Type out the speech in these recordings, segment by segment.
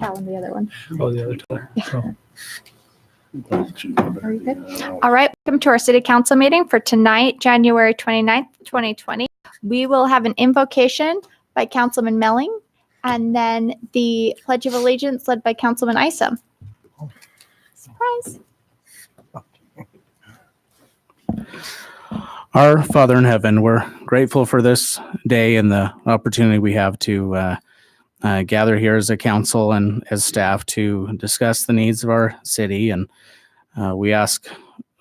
That one, the other one. Oh, the other Tyler. So, Are you good? All right. Welcome to our city council meeting for tonight, January 29th, 2020. We will have an invocation by Councilman Melling and then the Pledge of Allegiance led by Councilman Isom. Surprise. Our Father in heaven, we're grateful for this day and the opportunity we have to gather here as a council and as staff to discuss the needs of our city. And we ask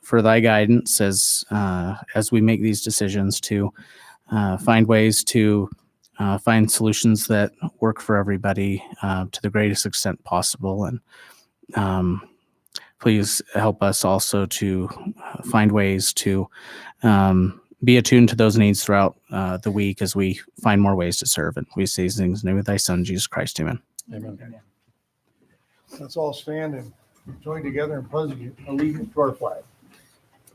for thy guidance as we make these decisions to find ways to find solutions that work for everybody to the greatest extent possible. And please help us also to find ways to be attuned to those needs throughout the week as we find more ways to serve. And we say these things in the name of thy son, Jesus Christ. Amen. amen. Let's all stand and join together and pledge allegiance to our flag.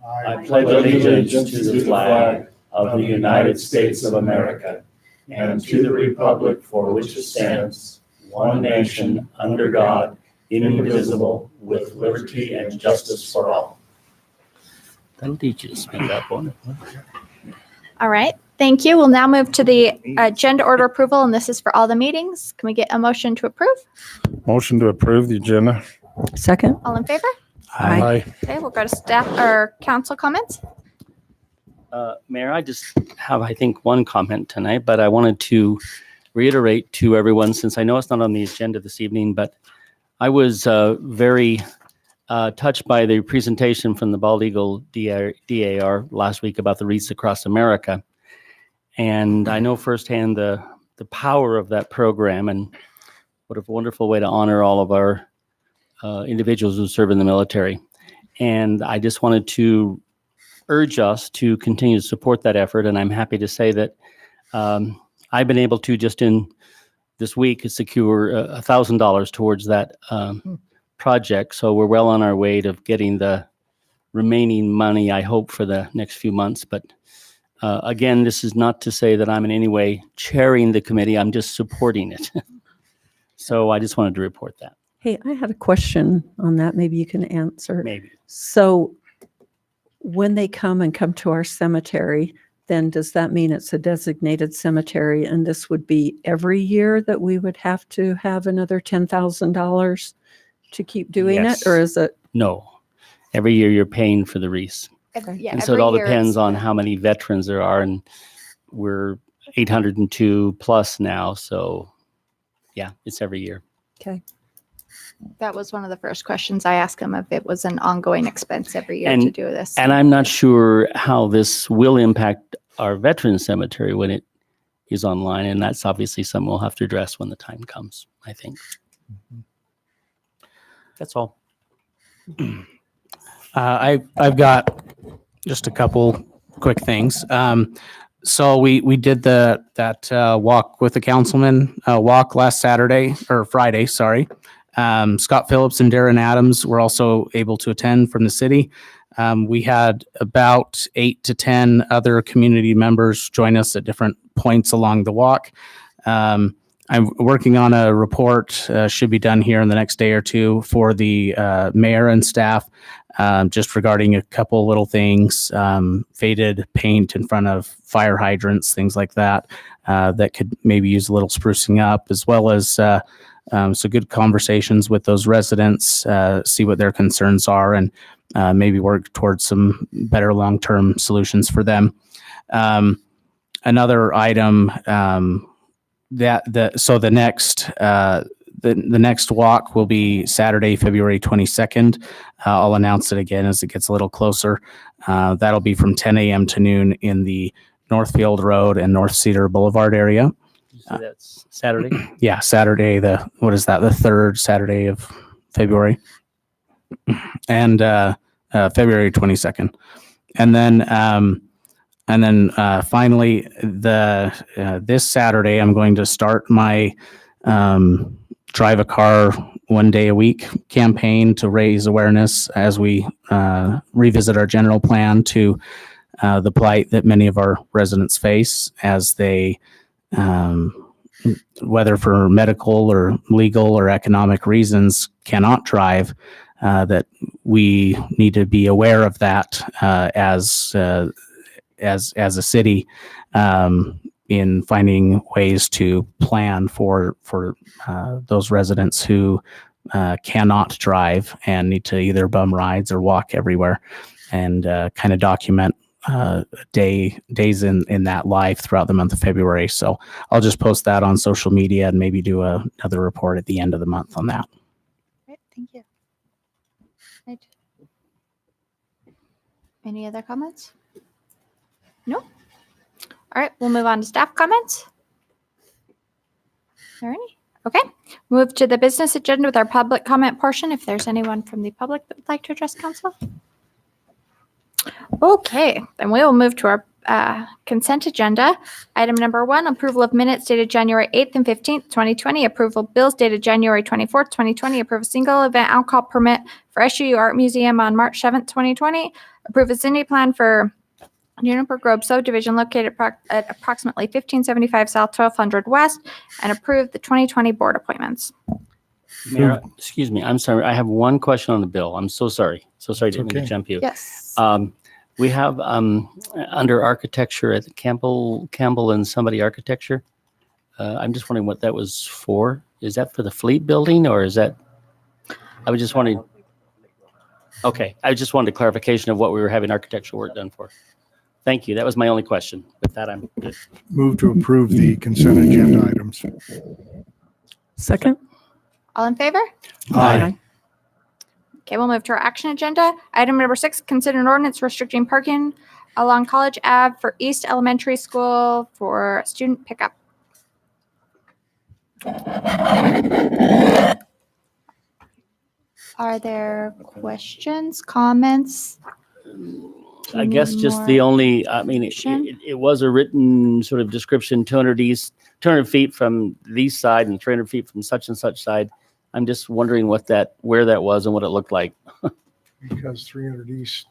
I pledge allegiance to the flag of the United States of America and to the republic for which it stands, one nation, under God, indivisible, with liberty and justice for all. That'll teach you to speak up on it. All right. Thank you. We'll now move to the agenda order approval, and this is for all the meetings. Can we get a motion to approve? Motion to approve the agenda. Second. All in favor? Aye. Okay, we'll go to staff or council comments. Mayor, I just have, I think, one comment tonight, but I wanted to reiterate to everyone, since I know it's not on the agenda this evening, but I was very touched by the presentation from the Bald Eagle DAR last week about the wreaths across America. And I know firsthand the power of that program and what a wonderful way to honor all of our individuals who serve in the military. And I just wanted to urge us to continue to support that effort. And I'm happy to say that I've been able to just in this week secure $1,000 towards that project. So we're well on our way to getting the remaining money, I hope, for the next few months. But again, this is not to say that I'm in any way chairing the committee. I'm just supporting it. So I just wanted to report that. Hey, I had a question on that. Maybe you can answer. Maybe. So when they come to our cemetery, then does that mean it's a designated cemetery? And this would be every year that we would have to have another $10,000 to keep doing Yes. it? Or is it? No. Every year you're paying for the wreaths. Yeah, And so it every all year depends it's- on how many veterans there are. And we're 802 plus now. So yeah, it's every year. Okay. That was one of the first questions I asked him, if it was an ongoing expense every year And- to do this. And I'm not sure how this will impact our veteran cemetery when it is online. And that's obviously something we'll have to address when the time comes, I think. That's all. I've got just a couple quick things. So we did that walk with the councilman walk last Friday. Sorry. Scott Phillips and Darren Adams were also able to attend from the city. We had about 8 to 10 other community members join us at different points along the walk. I'm working on a report, should be done here in the next day or two for the mayor and staff, just regarding a couple little things, faded paint in front of fire hydrants, things like that, that could maybe use a little sprucing up, as well as so good conversations with those residents, see what their concerns are, and maybe work towards some better long-term solutions for them. Another item, the next walk will be Saturday, February 22nd. I'll announce it again as it gets a little closer. That'll be from 10 a.m. to noon in the Northfield Road and North Cedar Boulevard area. So that's Saturday. Yeah, Saturday, the third Saturday of February, and February 22nd. And then finally, this Saturday, I'm going to start my drive a car one day a week campaign to raise awareness as we revisit our general plan to the plight that many of our residents face as they whether for medical or legal or economic reasons, cannot drive, that we need to be aware of that as a city, in finding ways to plan for those residents who cannot drive and need to either bum rides or walk everywhere, and kind of document days in that life throughout the month of February. So I'll just post that on social media and maybe do another report at the end of the month on that. Great, thank you. Right. Any other comments? No? All right, we'll move on to staff comments. Are there any? Okay, move to the business agenda with our public comment portion. If there's anyone from the public that would like to address council. Okay, then we will move to our consent agenda. Item number 1, approval of minutes dated January 8th and 15th, 2020. Approval of bills dated January 24th, 2020. Approve a single event alcohol permit for SUU Art Museum on March 7th, 2020. Approve a city plan for Juniper Grove subdivision located at approximately 1575 South, 1200 West, and approve the 2020 board appointments. Mayor, excuse me, I'm sorry. I have one question on the bill. I'm so sorry. So sorry, didn't mean to okay. jump you. Yes. We have under architecture at Campbell and somebody architecture. I'm just wondering what that was for. Is that for the Fleet building, or is that? I was just wondering. Okay, I just wanted a clarification of what we were having architectural work done for. Thank you. That was my only question. With that, I'm good. Move to approve the consent agenda items. Second? All in favor? Aye. Okay, we'll move to our action agenda. Item number 6, consider an ordinance restricting parking along College Ave for East Elementary School for student pickup. Are there questions, comments? I guess just the only, I mean, it was a written sort of description, 200 feet from the east side and 300 feet from such and such side. I'm just wondering where that was and what it looked like. Because 300 East.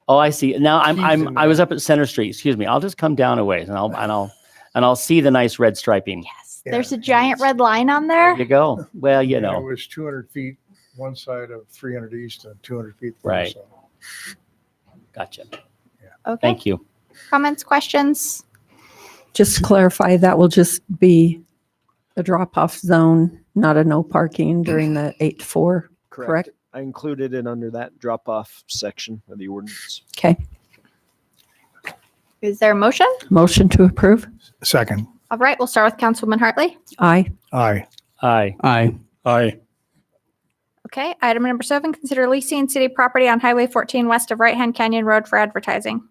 Oh, I see. Now Keys in I was there. up at Center Street. Excuse me. I'll just come down a ways and I'll see the nice red striping. Yes, Yeah. there's a giant red line on There there. you go. Well, you It know, was 200 feet one side of 300 East and 200 feet the Right. other side. gotcha. Okay, Thank you. comments, questions? Just to clarify, that will just be a drop-off zone, not a no parking during the 8 to 4, correct? I included it under that drop-off section of the ordinance. Okay, Is there a motion? motion to approve? Second. All right, we'll start with Councilwoman Hartley. Aye. Aye. Aye. Aye. Aye. Okay, item number 7, consider leasing city property on Highway 14 west of Right Hand Canyon Road for advertising.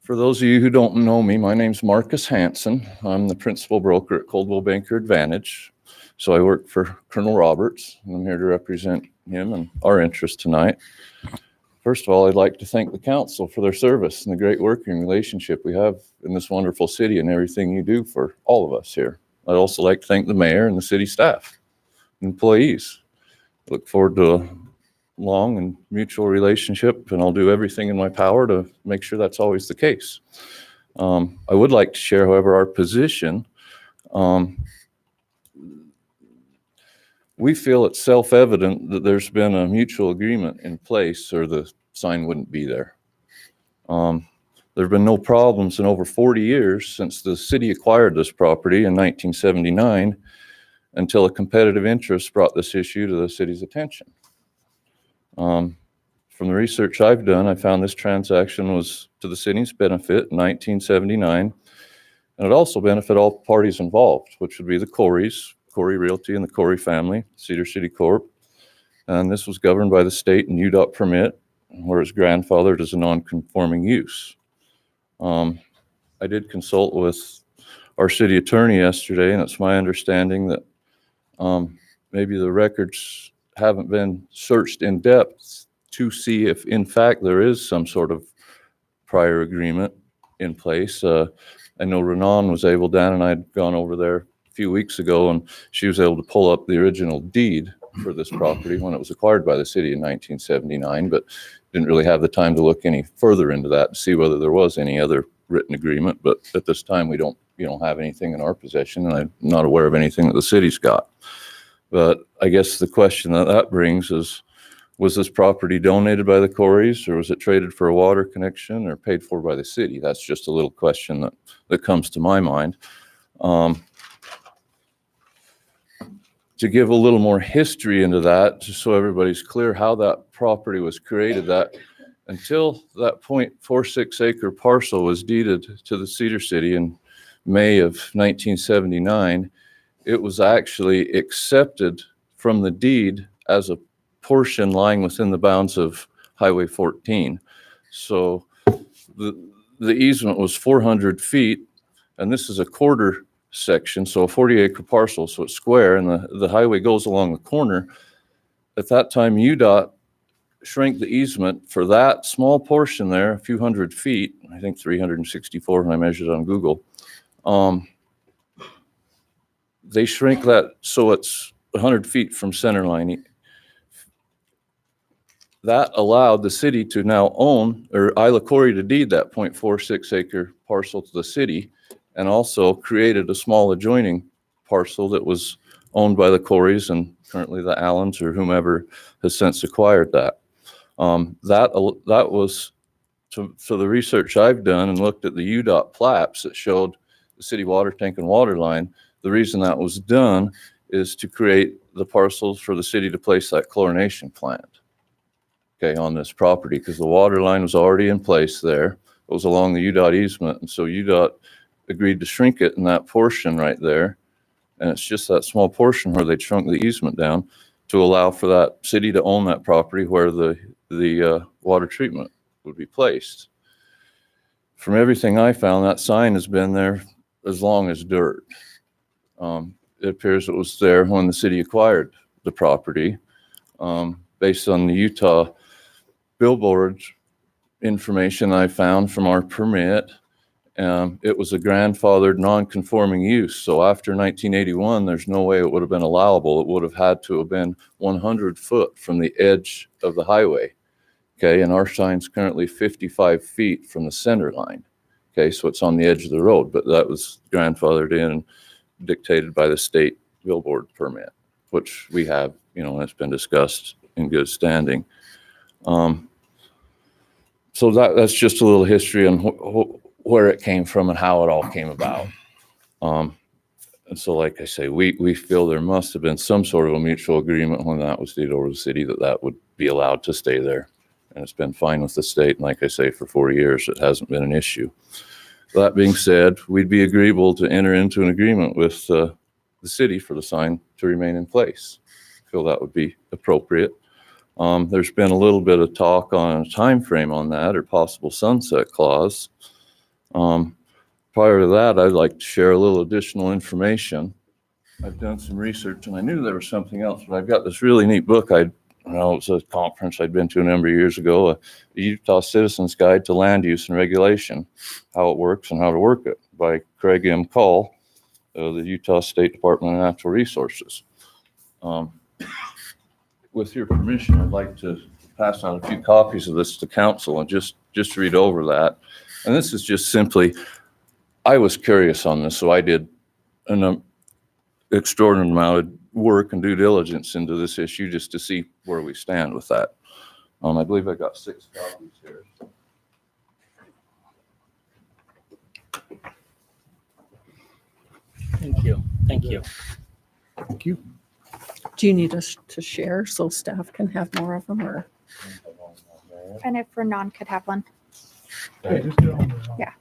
For those of you who don't know me, my name's Marcus Hanson. I'm the principal broker at Coldwell Banker Advantage. So I work for Colonel Roberts, and I'm here to represent him and our interest tonight. First of all, I'd like to thank the council for their service and the great working relationship we have in this wonderful city and everything you do for all of us here. I'd also like to thank the mayor and the city staff, employees. Look forward to a long and mutual relationship, and I'll do everything in my power to make sure that's always the case. I would like to share, however, our position. We feel it's self-evident that there's been a mutual agreement in place or the sign wouldn't be there. There have been no problems in over 40 years since the city acquired this property in 1979 until a competitive interest brought this issue to the city's attention. From the research I've done, I found this transaction was to the city's benefit in 1979, and it also benefit all parties involved, which would be the Coreys, Corey Realty and the Corey family, Cedar City Corp. And this was governed by the state and UDOT permit, whereas grandfathered as a non-conforming use. I did consult with our city attorney yesterday, and it's my understanding that maybe the records haven't been searched in depth to see if in fact there is some sort of prior agreement in place. I know Renan was able, Dan and I had gone over there few weeks ago, and she was able to pull up the original deed for this property when it was acquired by the city in 1979, but didn't really have the time to look any further into that to see whether there was any other written agreement. But at this time, we don't have anything in our possession, and I'm not aware of anything that the city's got. But I guess the question that brings is, was this property donated by the Corys, or was it traded for a water connection, or paid for by the city? That's just a little question that comes to my mind. To give a little more history into that, just so everybody's clear how that property was created, that until that 0.46 acre parcel was deeded to the Cedar City in May of 1979, it was actually accepted from the deed as a portion lying within the bounds of Highway 14. So the easement was 400 feet, and this is a quarter section, so a 40-acre parcel, so it's square, and the highway goes along the corner. At that time, UDOT shrank the easement for that small portion there, a few hundred feet, I think 364 when I measured it on Google. They shrink that so it's 100 feet from center line. That allowed the city to now own, or Isla Corey to deed that 0.46 acre parcel to the city, and also created a small adjoining parcel that was owned by the Corys and currently the Allens or whomever has since acquired that. That was, so the research I've done and looked at the UDOT plaques that showed the city water tank and water line, the reason that was done is to create the parcels for the city to place that chlorination plant, okay, on this property, because the water line was already in place there. It was along the UDOT easement, and so UDOT agreed to shrink it in that portion right there. And it's just that small portion where they shrunk the easement down to allow for that city to own that property where the water treatment would be placed. From everything I found, that sign has been there as long as dirt. It appears it was there when the city acquired the property. Based on the Utah billboard information I found from our permit, it was a grandfathered non-conforming use. So after 1981, there's no way it would have been allowable. It would have had to have been 100 foot from the edge of the highway. Okay, and our sign's currently 55 feet from the center line. Okay, so it's on the edge of the road, but that was grandfathered in and dictated by the state billboard permit, which we have, and it's been discussed in good standing. So that's just a little history on where it came from and how it all came about. And so, like I say, we feel there must have been some sort of a mutual agreement when that was deeded over to the city that would be allowed to stay there. And it's been fine with the state. And like I say, for 4 years, it hasn't been an issue. That being said, we'd be agreeable to enter into an agreement with the city for the sign to remain in place. I feel that would be appropriate. There's been a little bit of talk on a time frame on that or possible sunset clause. Prior to that, I'd like to share a little additional information. I've done some research and I knew there was something else, but I've got this really neat book. It was a conference I'd been to a number of years ago, a Utah Citizens Guide to Land Use and Regulation, How It Works and How to Work It by Craig M. Call, the Utah State Department of Natural Resources. With your permission, I'd like to pass on a few copies of this to council and just read over that. And this is just simply, I was curious on this, so I did an extraordinary amount of work and due diligence into this issue just to see where we stand with that. I believe I got 6 copies here. Thank you. Thank you. Thank you. Do you need us to share so staff can have more of them, or? And if Renan could have one. Hey, just get on there. Yeah.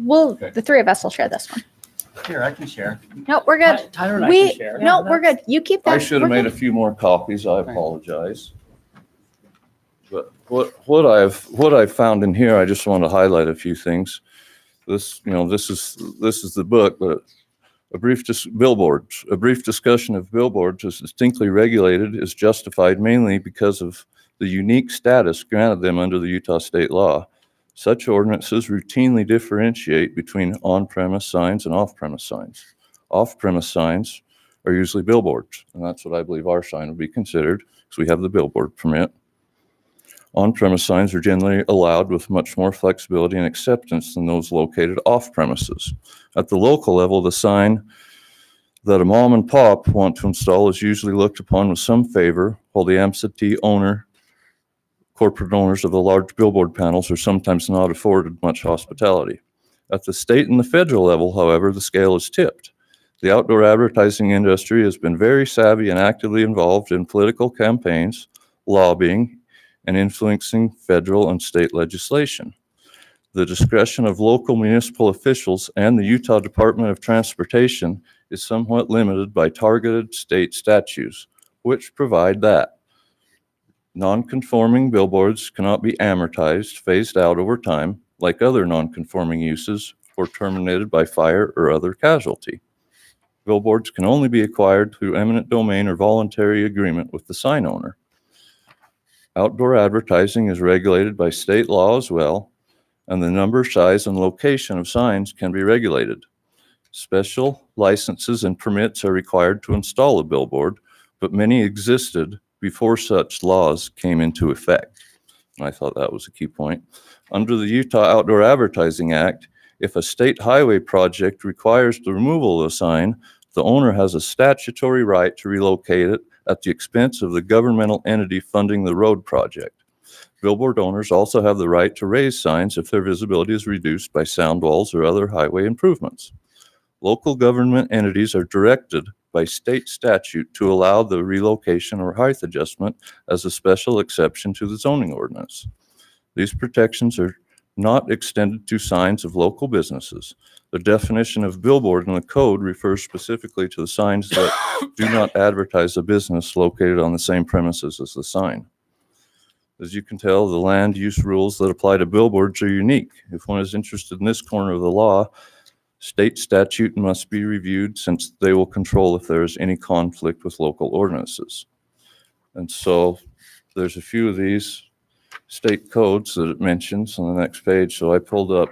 Okay. The three of us will share this one. Here, I can share. No, we're good. Tyler and I We, can share. no, we're good. You keep that. I should have We're made a good. few more copies. I apologize. But what I've found in here, I just want to highlight a few things. This is the book, but a brief discussion of billboards as distinctly regulated is justified mainly because of the unique status granted them under the Utah state law. Such ordinances routinely differentiate between on-premise signs and off-premise signs. Off-premise signs are usually billboards, and that's what I believe our sign would be considered, because we have the billboard permit. On-premise signs are generally allowed with much more flexibility and acceptance than those located off-premises. At the local level, the sign that a mom and pop want to install is usually looked upon with some favor, while the absentee corporate owners of the large billboard panels are sometimes not afforded much hospitality. At the state and the federal level, however, the scale is tipped. The outdoor advertising industry has been very savvy and actively involved in political campaigns, lobbying, and influencing federal and state legislation. The discretion of local municipal officials and the Utah Department of Transportation is somewhat limited by targeted state statutes, which provide that non-conforming billboards cannot be amortized, phased out over time, like other non-conforming uses, or terminated by fire or other casualty. Billboards can only be acquired through eminent domain or voluntary agreement with the sign owner. Outdoor advertising is regulated by state law as well, and the number, size, and location of signs can be regulated. Special licenses and permits are required to install a billboard, but many existed before such laws came into effect. And I thought that was a key point. Under the Utah Outdoor Advertising Act, if a state highway project requires the removal of a sign, the owner has a statutory right to relocate it at the expense of the governmental entity funding the road project. Billboard owners also have the right to raise signs if their visibility is reduced by sound walls or other highway improvements. Local government entities are directed by state statute to allow the relocation or height adjustment as a special exception to the zoning ordinance. These protections are not extended to signs of local businesses. The definition of billboard in the code refers specifically to the signs that do not advertise a business located on the same premises as the sign. As you can tell, the land use rules that apply to billboards are unique. If one is interested in this corner of the law, state statute must be reviewed, since they will control if there is any conflict with local ordinances. And so there's a few of these state codes that it mentions on the next page. So I pulled up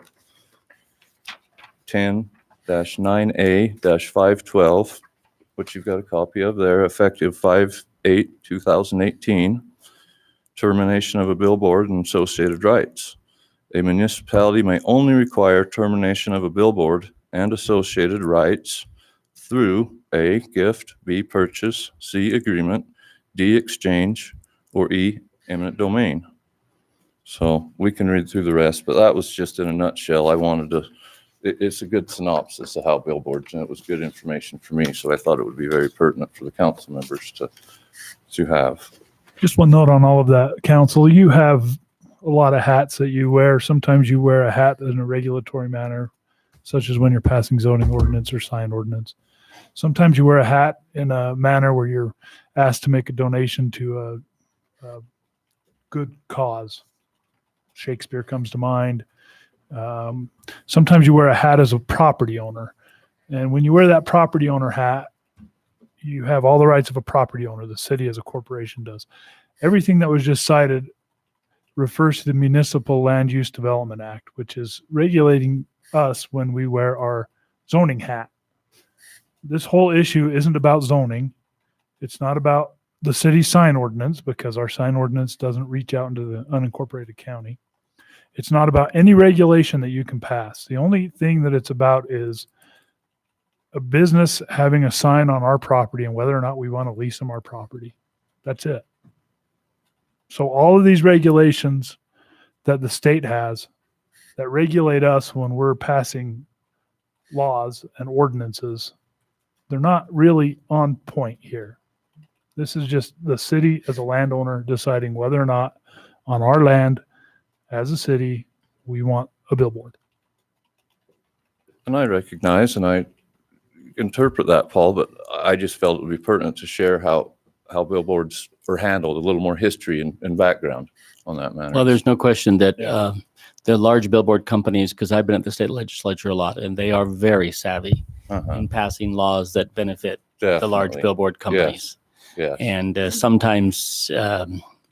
10-9A-512, which you've got a copy of there, effective 5/8/2018, termination of a billboard and associated rights. A municipality may only require termination of a billboard and associated rights through A, gift, B, purchase, C, agreement, D, exchange, or E, eminent domain. So we can read through the rest, but that was just in a nutshell. I wanted to, it's a good synopsis of how billboards, and it was good information for me. So I thought it would be very pertinent for the council members to have. Just one note on all of that, council. You have a lot of hats that you wear. Sometimes you wear a hat in a regulatory manner, such as when you're passing zoning ordinance or sign ordinance. Sometimes you wear a hat in a manner where you're asked to make a donation to a good cause. Shakespeare comes to mind. Sometimes you wear a hat as a property owner. And when you wear that property owner hat, you have all the rights of a property owner. The city as a corporation does. Everything that was just cited refers to the Municipal Land Use Development Act, which is regulating us when we wear our zoning hat. This whole issue isn't about zoning. It's not about the city sign ordinance, because our sign ordinance doesn't reach out into the unincorporated county. It's not about any regulation that you can pass. The only thing that it's about is a business having a sign on our property and whether or not we want to lease them our property. That's it. So all of these regulations that the state has that regulate us when we're passing laws and ordinances, they're not really on point here. This is just the city as a landowner deciding whether or not on our land as a city we want a billboard. And I recognize and I interpret that, Paul, but I just felt it would be pertinent to share how billboards are handled, a little more history and background on that matter. Well, there's no question that the large billboard companies, because I've been at the state legislature a lot, and they are very savvy in passing laws that benefit the large billboard companies. Yes. And sometimes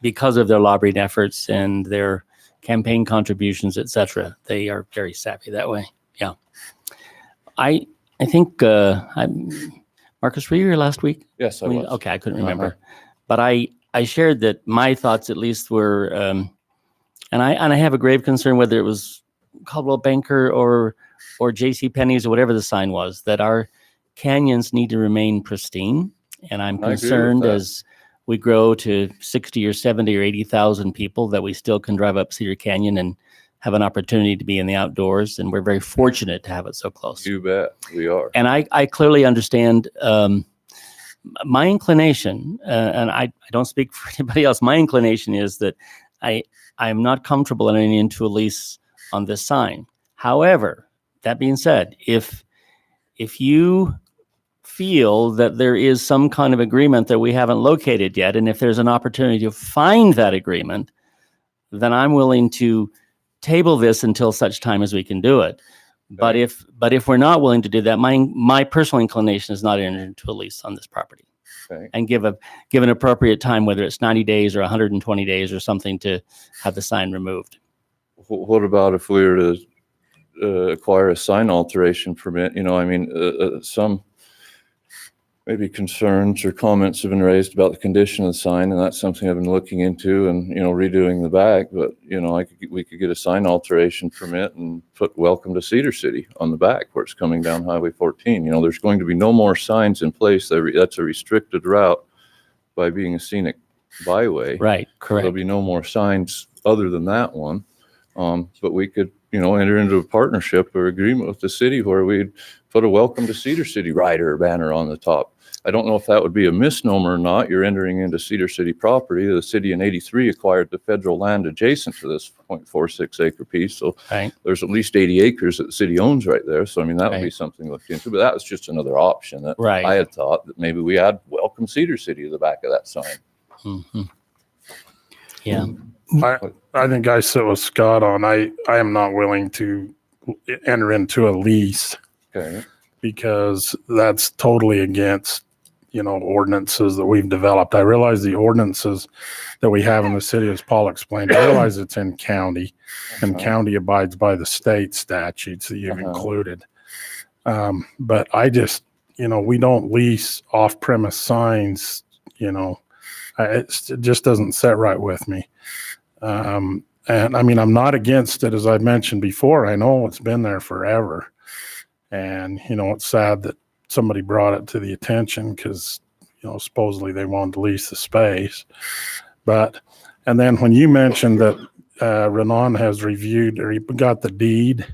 because of their lobbying efforts and their campaign contributions, et cetera, they are very savvy that way. Yeah. I I think, Marcus, were you here last week? Yes, I was. Okay, I couldn't remember. But I shared that my thoughts at least were, and I have a grave concern whether it was Caldwell Banker or J.C. Penney's or whatever the sign was, that our canyons need to remain pristine. And I'm I agree with concerned that. as we grow to 60 or 70 or 80,000 people that we still can drive up Cedar Canyon and have an opportunity to be in the outdoors. And we're very fortunate to have it so close. You bet, we are. And I clearly understand my inclination, and I don't speak for anybody else. My inclination is that I'm not comfortable entering into a lease on this sign. However, that being said, if you feel that there is some kind of agreement that we haven't located yet, and if there's an opportunity to find that agreement, then I'm willing to table this until such time as we can do it. But if we're not willing to do that, my personal inclination is not enter into a lease on this property. Okay. And give an appropriate time, whether it's 90 days or 120 days or something, to have the sign removed. What about if we were to acquire a sign alteration permit? You know, I mean, some maybe concerns or comments have been raised about the condition of the sign, and that's something I've been looking into and, you know, redoing the back. But, you know, we could get a sign alteration permit and put "Welcome to Cedar City" on the back where it's coming down Highway 14. You know, there's going to be no more signs in place. That's a restricted route by being a scenic byway. Right, correct. There'll be no more signs other than that one. But we could, you know, enter into a partnership or agreement with the city where we'd put a "Welcome to Cedar City" rider or banner on the top. I don't know if that would be a misnomer or not. You're entering into Cedar City property. The city in '83 acquired the federal land adjacent to this 0.46 acre piece. So there's at least 80 acres that the city owns right there. So, I mean, that would be something to look into. But that was just another option that I had thought that maybe we add "Welcome Cedar City" to the back of that sign. Mm-hmm. Yeah. I think I sit with Scott on, I am not willing to enter into a lease. Okay. Because that's totally against, you know, ordinances that we've developed. I realize the ordinances that we have in the city, as Paul explained, I realize it's in county, and county abides by the state statutes that you've included. But I just, you know, we don't lease off-premise signs, you know, it just doesn't set right with me. And I mean, I'm not against it, as I mentioned before. I know it's been there forever. And, you know, it's sad that somebody brought it to the attention because, you know, supposedly they wanted to lease the space. And then when you mentioned that Renan has reviewed, or he got the deed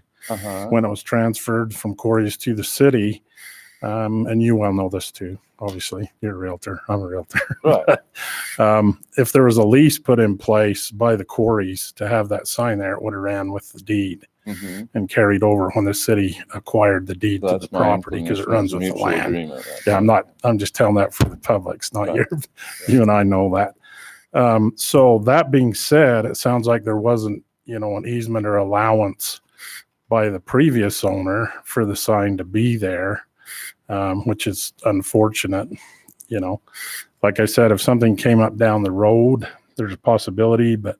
when it was transferred from Corey's to the city, and you well know this too, obviously, you're a realtor, I'm a realtor. Right. If there was a lease put in place by the Corys to have that sign there, it would have ran with the deed. Mm-hmm. And carried over when the city acquired the deed to the property because it runs with the land. Yeah, I'm just telling that for the public. It's not you and I know that. So that being said, it sounds like there wasn't, you know, an easement or allowance by the previous owner for the sign to be there, which is unfortunate. You know, like I said, if something came up down the road, there's a possibility, but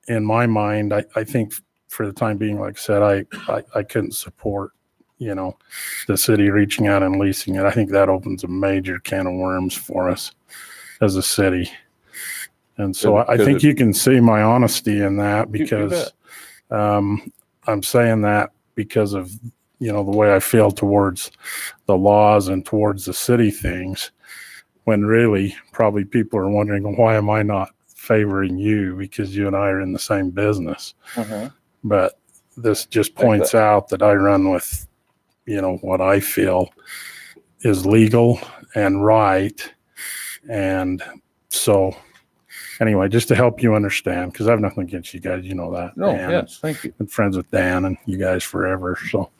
in my mind, I think for the time being, like I said, I couldn't support, you know, the city reaching out and leasing it. I think that opens a major can of worms for us as a city. And so I think you can see my honesty in that because I'm saying that because of, you know, the way I feel towards the laws and towards the city things, when really probably people are wondering, well, why am I not favoring you? Because you and I are in the same business. But this just points out that I run with, you know, what I feel is legal and right. And so anyway, just to help you understand, because I have nothing against you guys, you know that. No, Dan, yes, thank you. Been friends with Dan and you guys forever. So,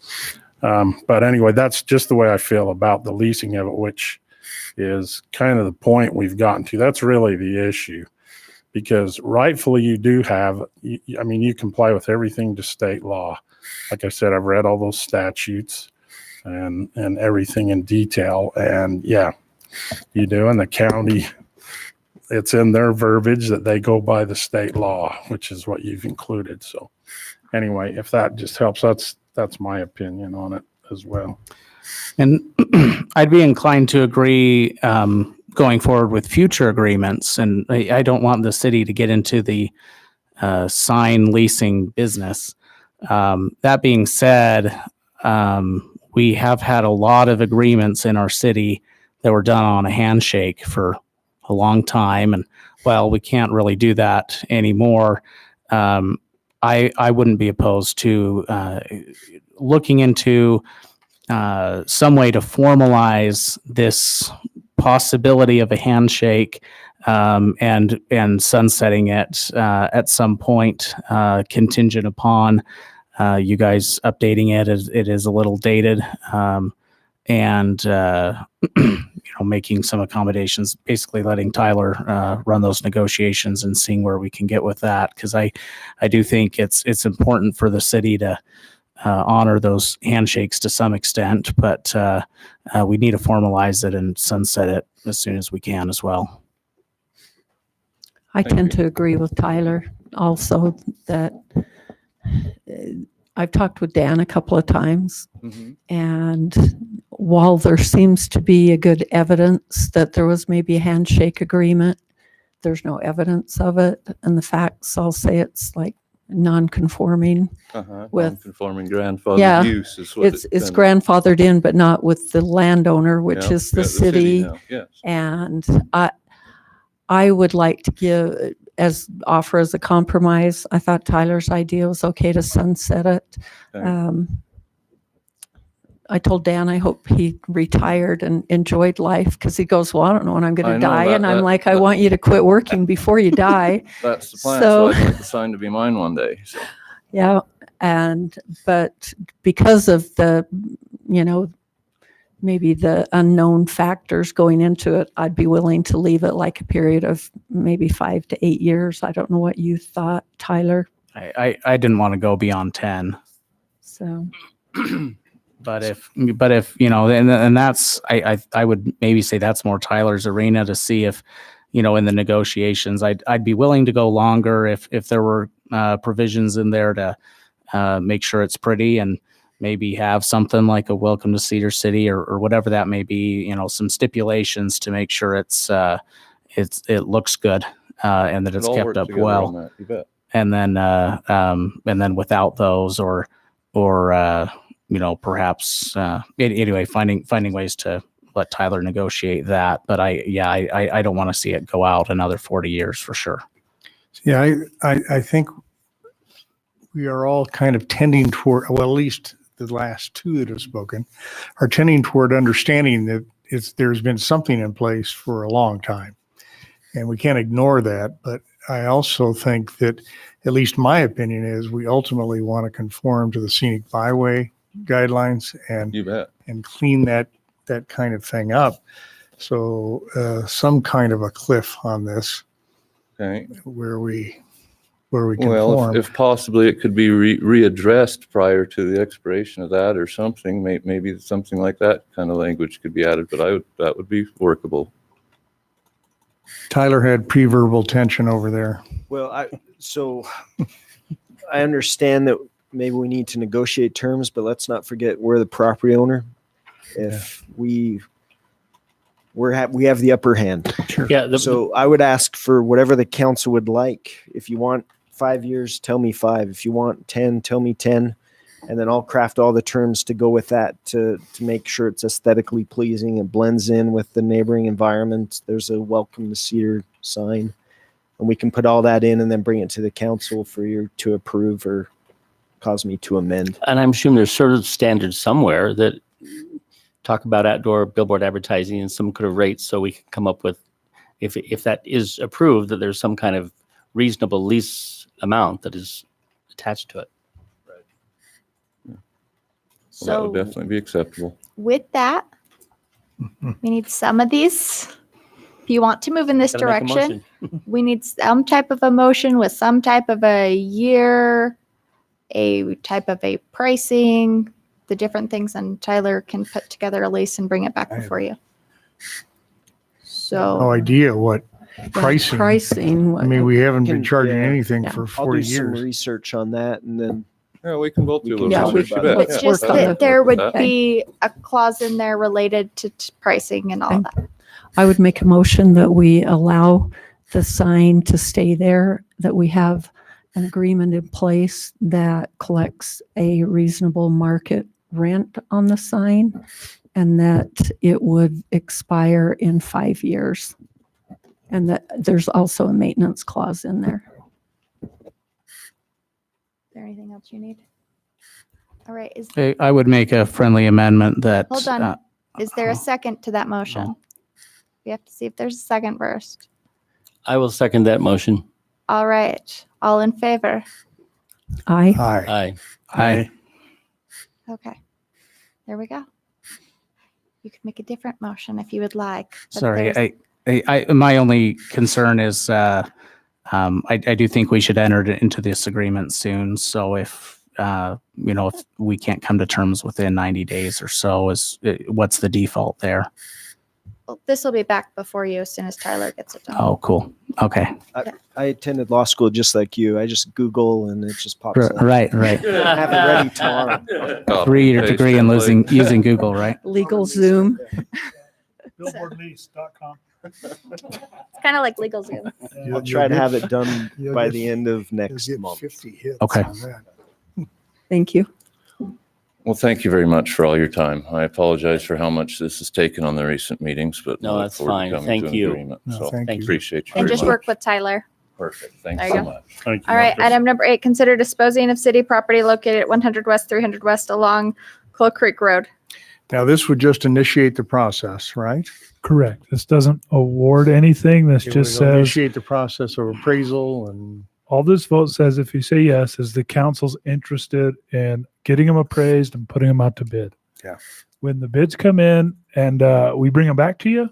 but anyway, that's just the way I feel about the leasing of it, which is kind of the point we've gotten to. That's really the issue. Because rightfully you do have, I mean, you comply with everything to state law. Like I said, I've read all those statutes and everything in detail. And yeah, you do. And the county, it's in their verbiage that they go by the state law, which is what you've included. So anyway, if that just helps, that's my opinion on it as well. And I'd be inclined to agree going forward with future agreements. And I don't want the city to get into the sign leasing business. That being said, we have had a lot of agreements in our city that were done on a handshake for a long time. And well, we can't really do that anymore. I wouldn't be opposed to looking into some way to formalize this possibility of a handshake and sunsetting it at some point, contingent upon you guys updating it. It is a little dated, and making some accommodations, basically letting Tyler run those negotiations and seeing where we can get with that. Because I do think it's important for the city to honor those handshakes to some extent, but we need to formalize it and sunset it as soon as we can as well. I tend to agree with Tyler also that I've talked with Dan a couple of times, and while there seems to be a good evidence that there was maybe a handshake agreement, there's no evidence of it. And the facts, I'll say it's like non-conforming. With Non-conforming grandfather use is what it's grandfathered in, but not with the landowner, which is the city. now. Yes. And I would like to offer as a compromise. I thought Tyler's idea was okay to sunset it. Okay. I told Dan I hope he retired and enjoyed life, because he goes, well, I don't know when I'm going I to know die. that- And I'm that- like, I that- want you to quit working before you die. That's the plan. So- So I'd like the sign to be mine one day. So Yeah. But because of the, maybe the unknown factors going into it, I'd be willing to leave it like a period of maybe 5 to 8 years. I don't know what you thought, Tyler. I didn't want to go beyond 10. So, But if and that's I would maybe say that's more Tyler's arena to see if in the negotiations I'd be willing to go longer if there were provisions in there to make sure it's pretty, and maybe have something like a welcome to Cedar City or whatever that may be, some stipulations to make sure it looks good and that it's It'll all kept work up together well. on that, you bet. And then without those or perhaps anyway, finding ways to let Tyler negotiate that. But I don't want to see it go out another 40 years for sure. Yeah, I think we are all kind of tending toward, well, at least the last two that have spoken, are tending toward understanding that there's been something in place for a long time. And we can't ignore that. But I also think that, at least my opinion is, we ultimately want to conform to the scenic byway guidelines You bet. and clean that kind of thing up. So some kind of a cliff on this Okay. where we Well, conform. if possibly it could be readdressed prior to the expiration of that or something, maybe something like that kind of language could be added, but that would be workable. Tyler had pre-verbal tension over there. Well, I understand that maybe we need to negotiate terms, but let's not forget we're the property owner. If we have the upper hand. Sure. Yeah. So I would ask for whatever the council would like. If you want 5 years, tell me 5. If you want 10, tell me 10. And then I'll craft all the terms to go with that to make sure it's aesthetically pleasing and blends in with the neighboring environment. There's a welcome to Cedar sign. And we can put all that in and then bring it to the council for you to approve or cause me to amend. And I'm assuming there's sort of standards somewhere that talk about outdoor billboard advertising and some kind of rates, so we can come up with, if that is approved, that there's some kind of reasonable lease amount that is attached to it. Well, that would So definitely be acceptable. with that, we need some of these. If you want to move in this Gotta make a direction, motion. we need some type of a motion with some type of a year, a type of a pricing, the different things, and Tyler can put together a lease and bring it back before you. No So idea what pricing. Pricing. I mean, we haven't been Can- charging yeah. anything Yeah. for I'll 40 do some years. research on that and then Yeah, we can both do those. Yeah, we research, you can bet. both It's Yeah. just work on that it. there would Okay. be a clause in there related to pricing and all Okay. that. I would make a motion that we allow the sign to stay there, that we have an agreement in place that collects a reasonable market rent on the sign, and that it would expire in 5 years. And that there's also a maintenance clause in there. Is there anything else you need? All right, I would make a friendly amendment that. hold on. Is there a second to that motion? We have to see if there's a second first. I will second that motion. All right, all in favor? Aye. Aye. Aye. Okay, there we go. You could make a different motion if you would like. but Sorry, there's- my only concern is, I do think we should enter into this agreement soon. So if, if we can't come to terms within 90 days or so, what's the default there? Well, this will be back before you as soon as Tyler gets it done. Oh, cool. Okay. I attended law school just like you. I just Google and it just pops up. Right. I have it ready tomorrow. 3-year Paste degree in template. using Google, right? Legal Zoom. Billboardlease.com. It's kind of like LegalZoom. I'll try to have it done you'll by get- the end of You'll next get month. 50 hits Okay. on that. Thank you. Well, thank you very much for all your time. I apologize for how much this has taken on the recent meetings, but No, I look that's forward to fine. coming Thank to an you. agreement. No, So thank you. appreciate you And very just much. work with Tyler. Perfect. Thanks There you so go. much. Thank you. All right, Marcus. item number 8, consider disposing of city property located at 100 West, 300 West along Clow Creek Road. Now, this would just initiate the process, right? Correct. This doesn't award anything. This It just would says, initiate the process of appraisal and all this vote says, if you say yes, is the council's interested in getting them appraised and putting them out to bid. Yeah. When the bids come in and we bring them back to you,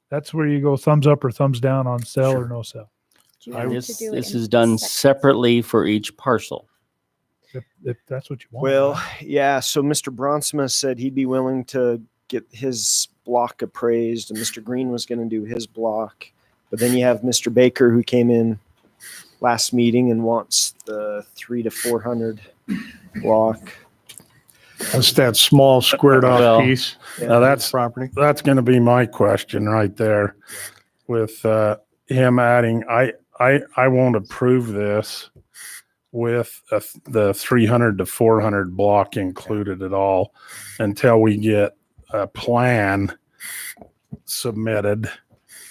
that's where you go thumbs up or thumbs down on sell or no sell. Do you want to This do it this in is done sections? separately for each parcel. If that's what you want. Well, yeah. So Mr. Bronsma said he'd be willing to get his block appraised, and Mr. Green was going to do his block. But then you have Mr. Baker who came in last meeting and wants the 300 to 400 block. that's that small squared off Well, piece. Now that's Property. That's going to be my question right there with him adding, I won't approve this with the 300 to 400 block included at all until we get a plan submitted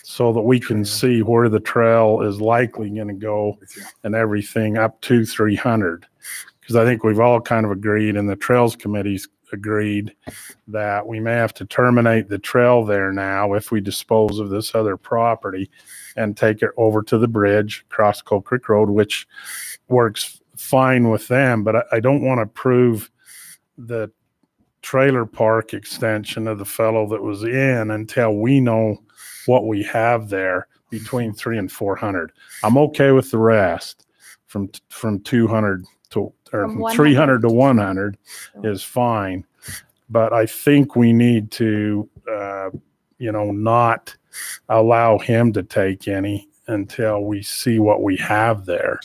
so that we can see where the trail is likely going to go and everything up to 300. Because I think we've all kind of agreed, and the Trails Committee's agreed, that we may have to terminate the trail there now if we dispose of this other property and take it over to the bridge across Coal Creek Road, which works fine with them. But I don't want to approve the trailer park extension of the fellow that was in until we know what we have there between 300 and 400. I'm okay with the rest from 200 to, or From from 100 300 to 100 is fine. But I think we need to, not allow him to take any until we see what we have there.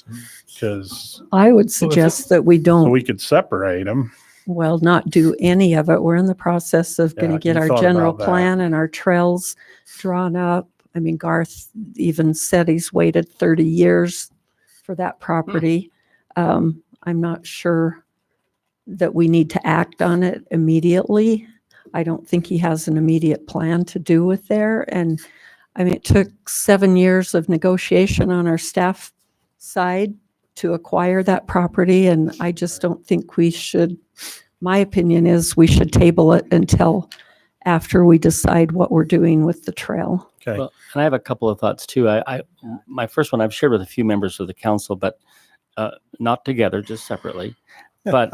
Because I would suggest that we so don't, we could separate them. well, not do any of it. We're in the process of going Yeah, to get you our thought general about that. plan and our trails drawn up. I mean, Garth even said he's waited 30 years for that property. I'm not sure that we need to act on it immediately. I don't think he has an immediate plan to do with there. And I mean, it took 7 years of negotiation on our staff side to acquire that property. And I just don't think we should, my opinion is we should table it until after we decide what we're doing with the trail. Okay. Well, and I have a couple of thoughts too. My first one I've shared with a few members of the council, but not together, just separately. But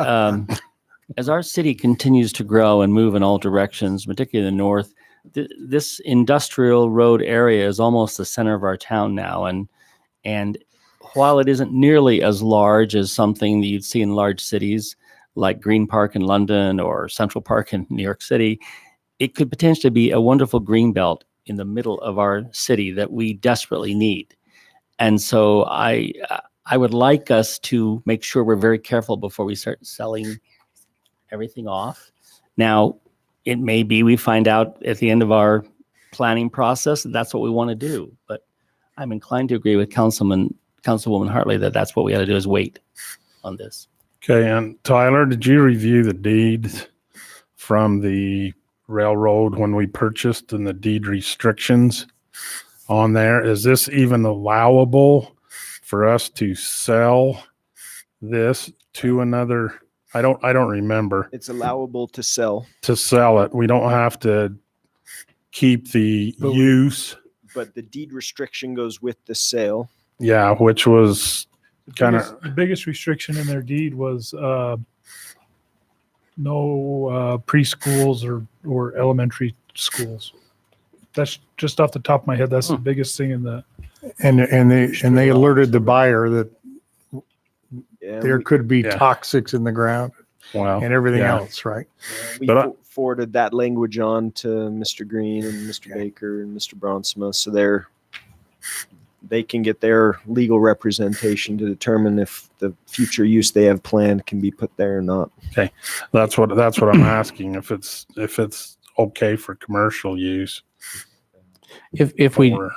as our city continues to grow and move in all directions, particularly the north, this industrial road area is almost the center of our town now. And while it isn't nearly as large as something that you'd see in large cities like Green Park in London or Central Park in New York City, it could potentially be a wonderful green belt in the middle of our city that we desperately need. And so I I would like us to make sure we're very careful before we start selling everything off. Now, it may be we find out at the end of our planning process that that's what we want to do, but I'm inclined to agree with Councilwoman Hartley that that's what we got to do is wait on this. Okay, and Tyler, did you review the deeds from the railroad when we purchased and the deed restrictions on there? Is this even allowable for us to sell this to another? I don't remember. It's allowable to sell, To sell it. We don't have to keep the use. but the deed restriction goes with the sale. Yeah, which was kind of, The biggest restriction in their deed was no preschools or elementary schools. That's just off the top of my head. That's the biggest thing in the. And they alerted the buyer that Yeah, there could be Yeah. toxics in the ground wow. and everything Yeah. else, right? we But forwarded that language on to Mr. Green and Mr. Baker and Mr. Bronsma, so they can get their legal representation to determine if the future use they have planned can be put there or not. That's what I'm asking. If it's okay for commercial use If we, or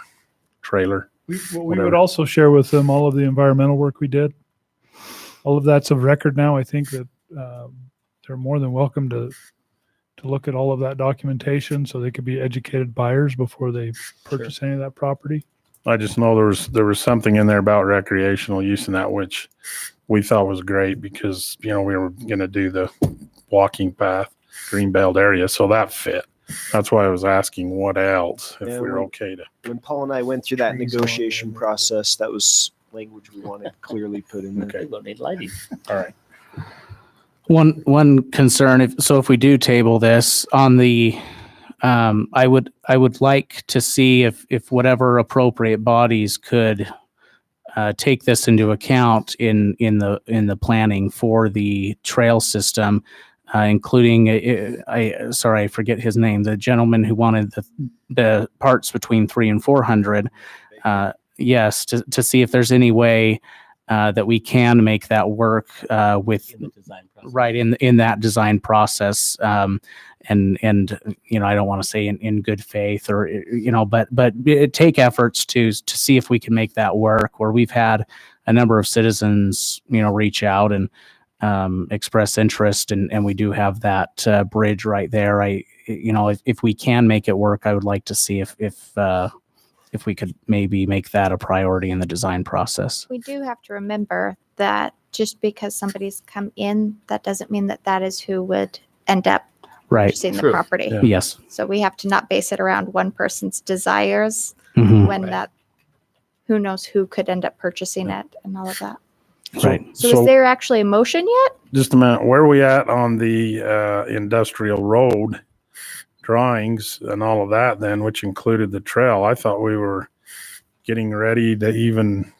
trailer. We Whatever. would also share with them all of the environmental work we did. All of that's of record now. I think that they're more than welcome to look at all of that documentation so they could be educated buyers before they purchase any of that property. I just know there was something in there about recreational use in that, which we thought was great because, we were going to do the walking path, greenbelt area. So that fit. That's why I was asking what else, if Yeah, we were well- okay to. When Paul and I went through that Trees all negotiation over. process, that was language we wanted clearly put in there. Okay. We'll need lighting. All right. one concern, if we do table this on the, I would like to see if whatever appropriate bodies could take this into account in the planning for the trail system, including I forget his name, the gentleman who wanted the parts between 300 and 400. Yes, to see if there's any way that we can make that work with In the design process. right in that design process. And I don't want to say in good faith or but take efforts to see if we can make that work. Where we've had a number of citizens reach out and express interest, and we do have that bridge right there. If we can make it work, I would like to see if we could maybe make that a priority in the design process. We do have to remember that just because somebody's come in, that doesn't mean that that is who would end up Right. purchasing the True. property. Yeah. Yes. So we have to not base it around one person's desires Mhm. when Right. that, who knows who could end up purchasing it and all of that. Right. So is there actually a motion yet? Just a minute, where are we at on the industrial road drawings and all of that then, which included the trail? I thought we were getting ready to even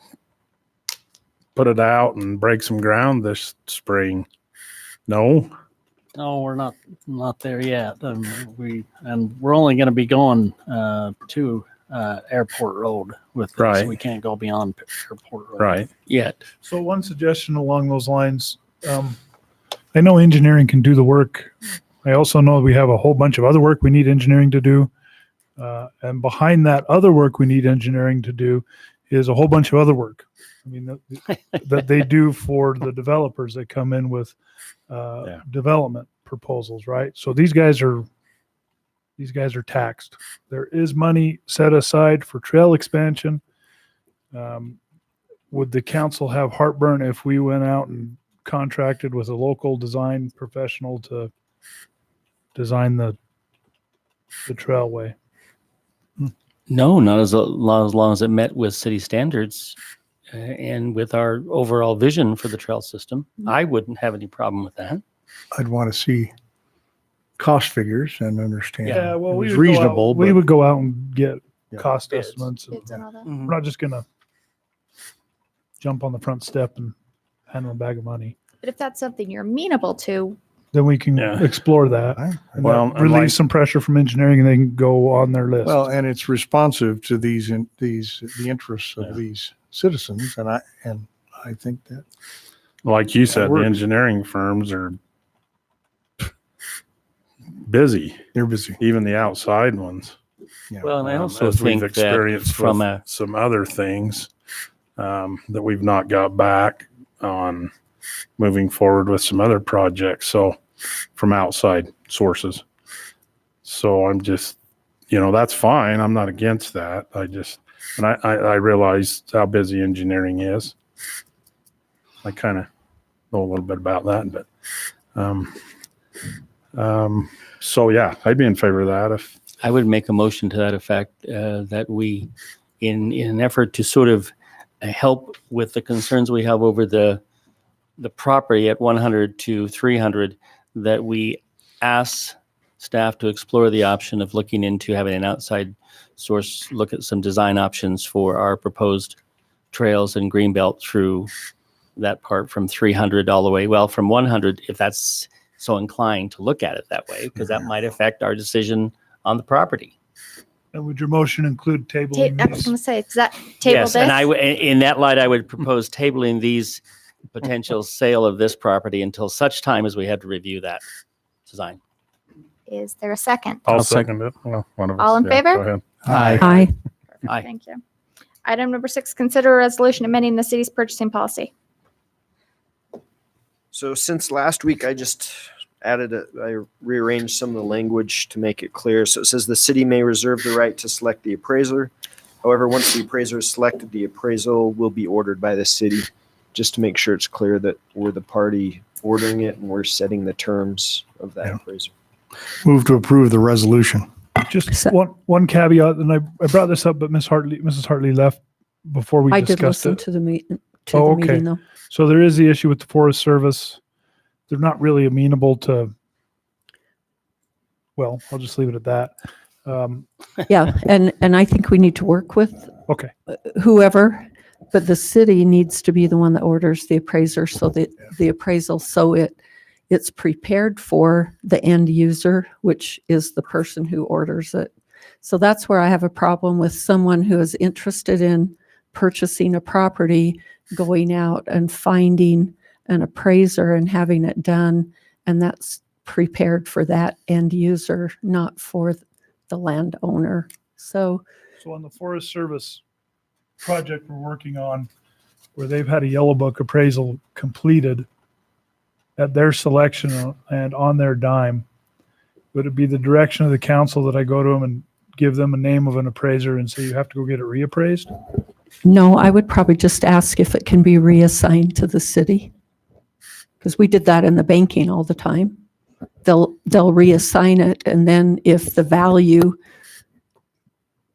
put it out and break some ground this spring. No? No, we're not there yet. We're only going to be going to Airport Road with this. Right. We can't go beyond Airport Road. Right. Yet. So one suggestion along those lines, I know engineering can do the work. I also know we have a whole bunch of other work we need engineering to do. And behind that other work we need engineering to do is a whole bunch of other work. I mean, that they do for the developers that come in with development proposals, right? So these guys are taxed. There is money set aside for trail expansion. Would the council have heartburn if we went out and contracted with a local design professional to design the trailway? No, not as long as it met with city standards and with our overall vision for the trail system. I wouldn't have any problem with that. I'd want to see cost figures and understand. Yeah, well, it was reasonable, we but would go out and get Yeah. cost Bids. estimates. Bids and all that. We're not just gonna jump on the front step and hand them a bag of money. But if that's something you're amenable to, Then we can Yeah. explore that. And Well, that and relieve like- some pressure from engineering, and they can go on their list. well, and it's responsive to the interests of Yeah. these citizens, and I think that Like you said, the works. engineering firms are busy, they're busy. even the outside ones. Yeah. Well, and I also As we've think that experienced from with a, some other things that we've not got back on moving forward with some other projects. So from outside sources. So I'm just, that's fine. I'm not against that. I realize how busy engineering is. I kind of know a little bit about that, but so yeah, I'd be in favor of that if I would make a motion to that effect, that we, in an effort to sort of help with the concerns we have over the property at 100 to 300, that we ask staff to explore the option of looking into having an outside source look at some design options for our proposed trails and greenbelt through that part from 300 all the way, well, from 100, if that's so inclined to look at it that way, because that might affect our decision on the property. And would your motion include I tabling was these? going to say, is that table Yes, this? and in that light, I would propose tabling these potential sale of this property until such time as we have to review that design. Is there a second? I'll second. second it. Well, one of us. All in Yeah, favor? go ahead. Aye. Aye. Aye. Thank you. Item number 6, consider a resolution amending the city's purchasing policy. So since last week, I just I rearranged some of the language to make it clear. So it says the city may reserve the right to select the appraiser. However, once the appraiser is selected, the appraisal will be ordered by the city, just to make sure it's clear that we're the party ordering it and we're setting the terms of that Yeah. appraiser. Move to approve the resolution. Just So- one caveat, and I brought this up, but Mrs. Hartley left before we I did discussed listen it. to the meeting, Oh, okay. though. So there is the issue with the Forest Service. They're not really amenable to, well, I'll just leave it at that. Yeah, and I think we need to work with Okay, whoever, but the city needs to be the one that orders the appraiser so that the appraisal, so it's prepared for the end user, which is the person who orders it. So that's where I have a problem with someone who is interested in purchasing a property, going out and finding an appraiser and having it done, and that's prepared for that end user, not for the landowner. So so on the Forest Service project we're working on, where they've had a yellow book appraisal completed at their selection and on their dime, would it be the direction of the council that I go to them and give them a name of an appraiser and say you have to go get it reappraised? no, I would probably just ask if it can be reassigned to the city. Because we did that in the banking all the time. They'll reassign it, and then if the value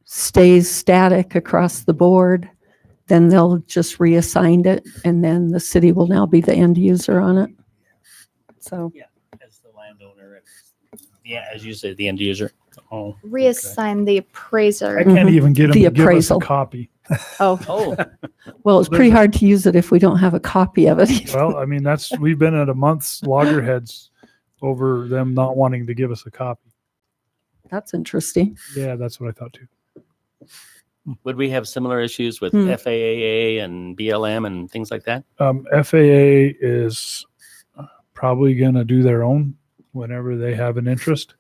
stays static across the board, then they'll just reassign it, and then the city will now be the end user on it. So, As the landowner, yeah, as you say, the end user. Oh, Reassign the appraiser. I can't even get them The to give us a appraisal. copy. Oh, well, it's pretty hard to use it if we don't have a copy of it. Well, I mean, we've been at a month's loggerheads over them not wanting to give us a copy. That's interesting. Yeah, that's what I thought too. would we have similar issues with Hmm. FAA and BLM and things like that? FAA is probably going to do their own whenever they have an interest.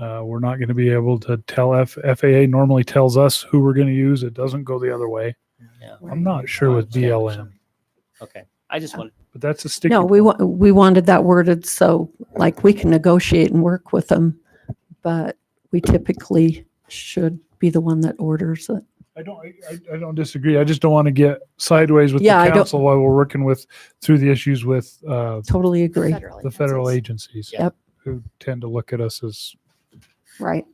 We're not going to be able to tell FAA normally tells us who we're going to use. It doesn't go the other way. Yeah. I'm not sure with BLM, Okay. I just want, but that's a sticky. No, we wanted that worded so like we can negotiate and work with them, but we typically should be the one that orders it. I don't disagree. I just don't want to get sideways with Yeah, I the don't- council while we're working through the issues with Totally agree. the federal agencies Yep. who tend to look at us as Right.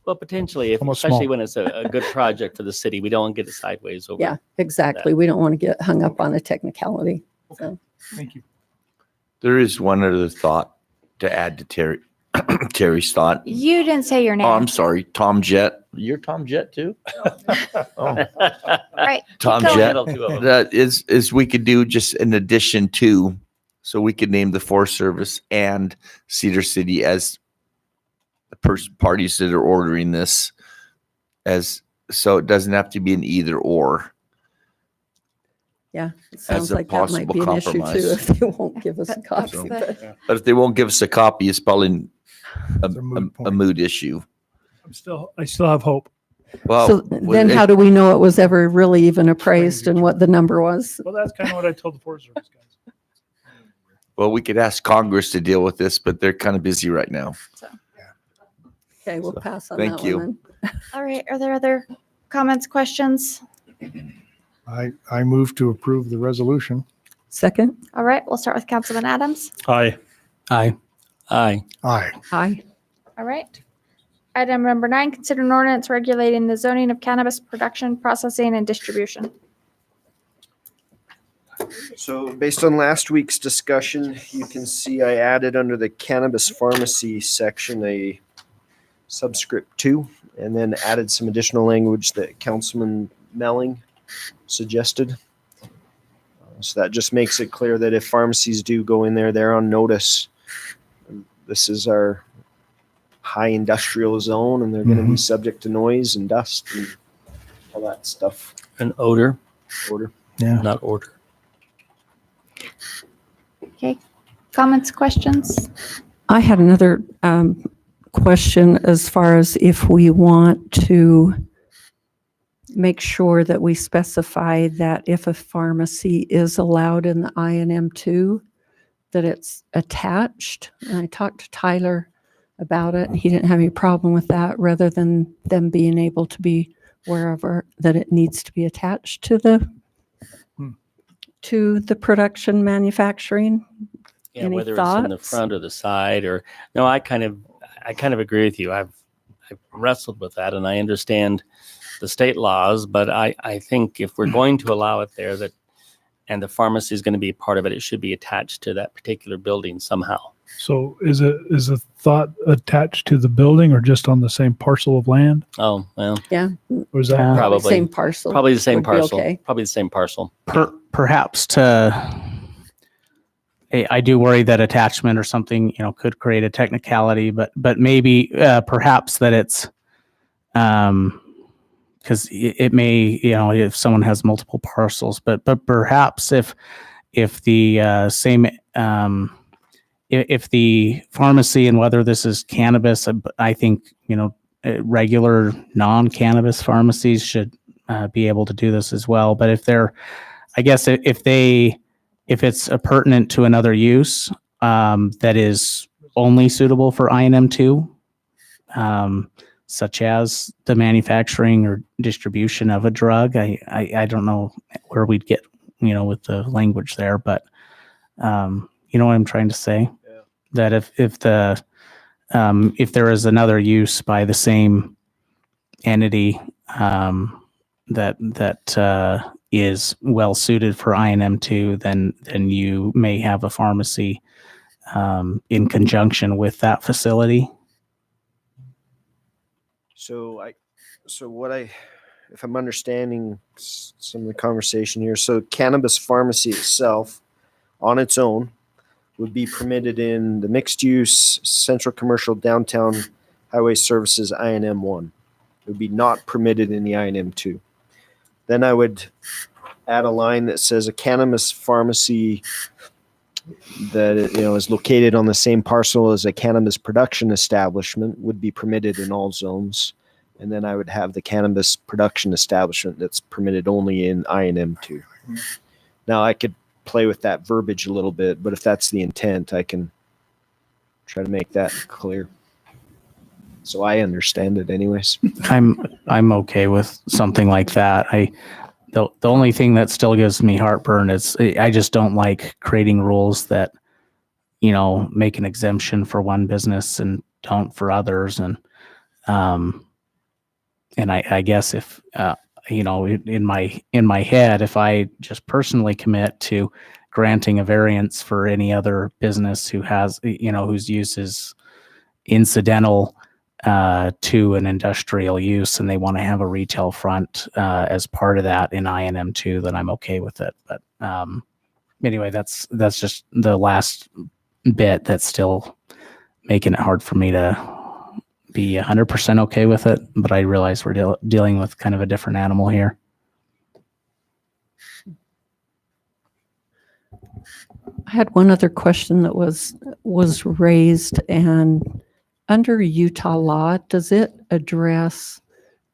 well, potentially, Almost especially small. when it's a good project for the city, we don't want to get it sideways over. Yeah, exactly. We don't want to get hung up on a technicality. So, thank you. There is one other thought to add to Terry's thought. You didn't say your name. Oh, I'm sorry, Tom Jett. You're Tom Jett too? Oh, Right. Tom going. Jett. Middle two of them. That is we could do just in addition to, so we could name the Forest Service and Cedar City as the parties that are ordering this, as so it doesn't have to be an either or. Yeah, it sounds a like that might possible be an issue too compromise. if they won't give us a But that's copy. the- But if they won't give us a copy, it's probably It's a moot a point. mood issue. I still have hope. Well, So then how do we know it was ever really even appraised and what the number was? Well, that's kind of what I told the Forest Service guys. Well, we could ask Congress to deal with this, but they're kind of busy right now. Okay, we'll pass on thank that you. one then. All right. Are there other comments, questions? I move to approve the resolution. Second? All right. We'll start with Councilman Adams. Aye. Aye. Aye. Aye. Aye. All right. Item number 9, consider an ordinance regulating the zoning of cannabis production, processing, and distribution. So based on last week's discussion, you can see I added under the cannabis pharmacy section a subscript 2, and then added some additional language that Councilman Melling suggested. So that just makes it clear that if pharmacies do go in there, they're on notice. This is our high industrial zone, and they're going to be subject to noise and dust and all that stuff. An odor, Order. Yeah. not order. Okay. Comments, questions? I had another question as far as if we want to make sure that we specify that if a pharmacy is allowed in the INM2, that it's attached. And I talked to Tyler about it, and he didn't have any problem with that, rather than them being able to be wherever, that it needs to be attached to the production manufacturing. Yeah, Any whether it's in the thoughts? front or the side, or no, I kind of agree with you. I've wrestled with that, and I understand the state laws, but I think if we're going to allow it there, that and the pharmacy is going to be a part of it, it should be attached to that particular building somehow. So is the thought attached to the building or just on the same parcel of land? Oh well, Or is that Probably. Same parcel. probably the same would be parcel. okay. Probably the same parcel. Perhaps I do worry that attachment or something, could create a technicality, but maybe perhaps that it's because it may, if someone has multiple parcels, but perhaps if the same if the pharmacy, and whether this is cannabis, I think regular non-cannabis pharmacies should be able to do this as well. But if they're, I guess if it's pertinent to another use that is only suitable for INM2, such as the manufacturing or distribution of a drug, I don't know where we'd get with the language there, but you know what I'm trying to say? Yeah. That if there is another use by the same entity that is well suited for INM2, then you may have a pharmacy in conjunction with that facility. So if I'm understanding some of the conversation here, so cannabis pharmacy itself on its own would be permitted in the mixed use central commercial downtown highway services INM1. It would be not permitted in the INM2. Then I would add a line that says a cannabis pharmacy that is located on the same parcel as a cannabis production establishment would be permitted in all zones. And then I would have the cannabis production establishment that's permitted only in INM2. Now I could play with that verbiage a little bit, but if that's the intent, I can try to make that clear. So I understand it anyways. I'm okay with something like that. The only thing that still gives me heartburn is I just don't like creating rules that make an exemption for one business and don't for others. And I guess if in my head, if I just personally commit to granting a variance for any other business who has whose use is incidental to an industrial use, and they want to have a retail front as part of that in INM2, then I'm okay with it. But anyway, that's just the last bit that's still making it hard for me to be 100% okay with it. But I realize we're dealing with kind of a different animal here. had one other question that was raised, and under Utah law, does it address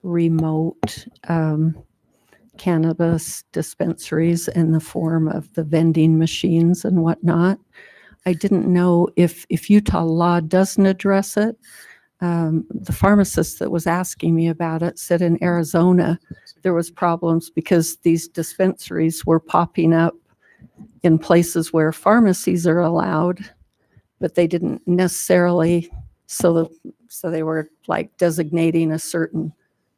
remote cannabis dispensaries in the form of the vending machines and whatnot? I didn't know if Utah law doesn't address it. The pharmacist that was asking me about it said in Arizona there was problems because these dispensaries were popping up in places where pharmacies are allowed, but they didn't necessarily, so they were like designating a certain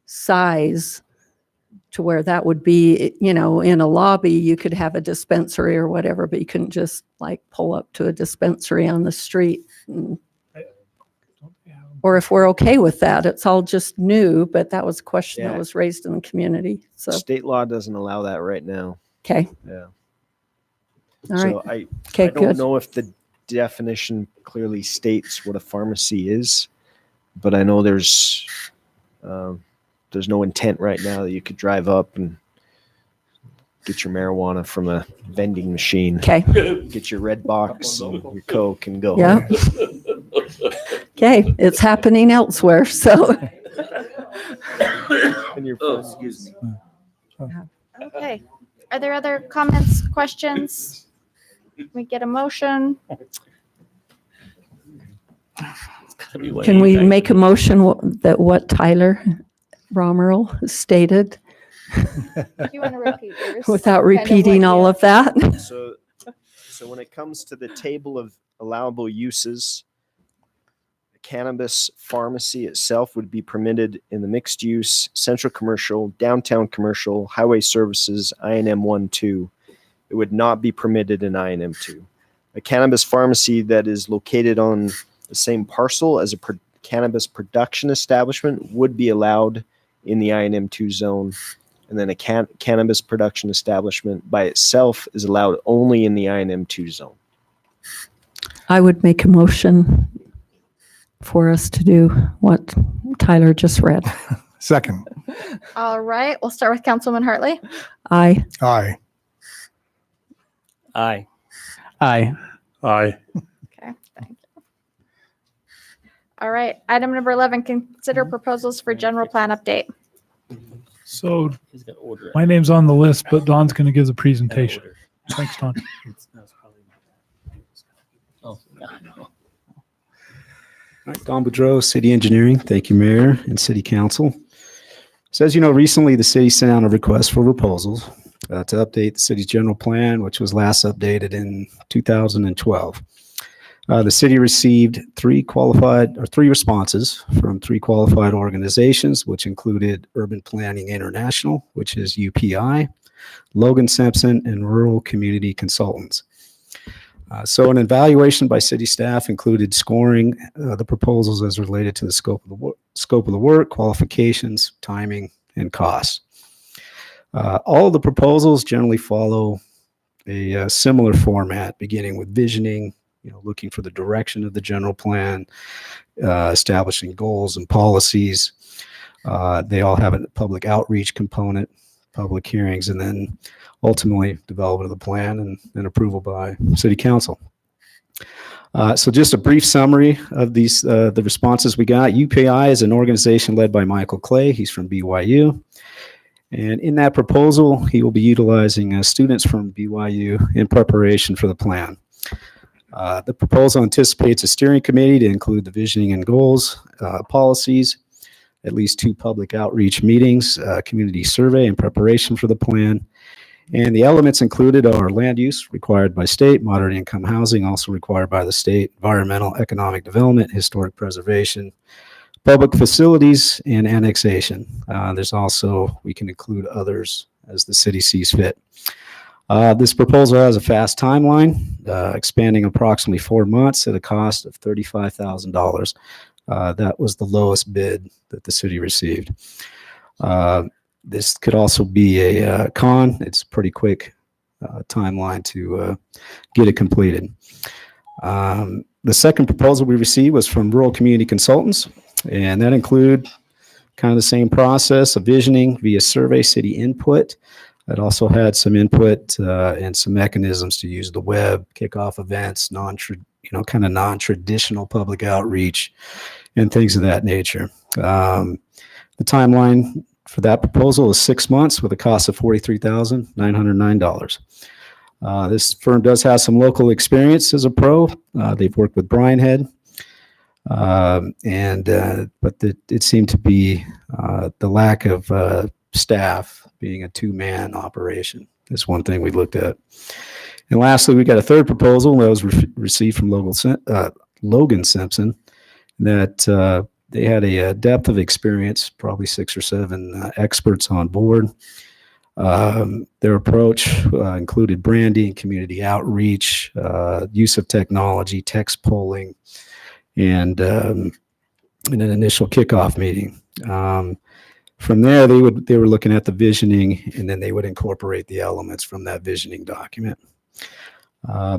size to where that would be, in a lobby, you could have a dispensary or whatever, but you couldn't just like pull up to a dispensary on the street. Or if we're okay with that, it's all just new, but that was a question that was raised in the community. So, State law doesn't allow that right now. okay. Yeah. All So right. I Okay, don't good. know if the definition clearly states what a pharmacy is, but I know there's no intent right now that you could drive up and get your marijuana from a vending machine. Okay. Get your red box and your Coke and go. Yeah. Okay. It's happening elsewhere. So, And your Excuse me. Okay. Are there other comments, questions? Can we get a motion? can we make a motion that what Tyler Romerl stated You want to repeat yours? without Kind of repeating what all you- of that? So when it comes to the table of allowable uses, the cannabis pharmacy itself would be permitted in the mixed use, central commercial, downtown commercial, highway services, INM 1, 2. It would not be permitted in INM 2. A cannabis pharmacy that is located on the same parcel as a cannabis production establishment would be allowed in the INM 2 zone. And then a cannabis production establishment by itself is allowed only in the INM 2 zone. I would make a motion for us to do what Tyler just read. Second. All right. We'll start with Councilman Hartley. Aye. Aye. Aye. Aye. Aye. Okay. Thank you. All right. Item number 11, consider proposals for general plan update. So He's got to order it. my name's on the list, but Don's going to give the presentation. Thanks, Don. Oh, yeah, I know. All right, Don Boudreau, City Engineering. Thank you, Mayor and City Council. So as you know, recently the city sent out a request for proposals to update the city's general plan, which was last updated in 2012. The city received three responses from three qualified organizations, which included Urban Planning International, which is UPI, Logan Simpson, and Rural Community Consultants. So an evaluation by city staff included scoring the proposals as related to the scope of the work, qualifications, timing, and costs. All of the proposals generally follow a similar format, beginning with visioning, looking for the direction of the general plan, establishing goals and policies. They all have a public outreach component, public hearings, and then ultimately development of the plan and approval by City Council. So just a brief summary of these, the responses we got. UPI is an organization led by Michael Clay. He's from BYU. And in that proposal, he will be utilizing students from BYU in preparation for the plan. The proposal anticipates a steering committee to include the visioning and goals, policies, at least 2 public outreach meetings, community survey in preparation for the plan. And the elements included are land use required by state, moderate income housing also required by the state, environmental, economic development, historic preservation, public facilities, and annexation. There's also, we can include others as the city sees fit. This proposal has a fast timeline, expanding approximately 4 months at a cost of $35,000. That was the lowest bid that the city received. This could also be a con. It's a pretty quick timeline to get it completed. The second proposal we received was from Rural Community Consultants, and that include kind of the same process of visioning via survey, city input, It also had some input and some mechanisms to use the web, kickoff events, kind of non-traditional public outreach, and things of that nature. The timeline for that proposal is 6 months with a cost of $43,909. This firm does have some local experience as a pro. They've worked with Brian Head, but it seemed to be the lack of staff being a two-man operation is one thing we looked at. And lastly, we got a third proposal that was received from Logan Simpson that they had a depth of experience, probably 6 or 7 experts on board. Their approach included branding, community outreach, use of technology, text polling, and an initial kickoff meeting. From there, they were looking at the visioning, and then they would incorporate the elements from that visioning document.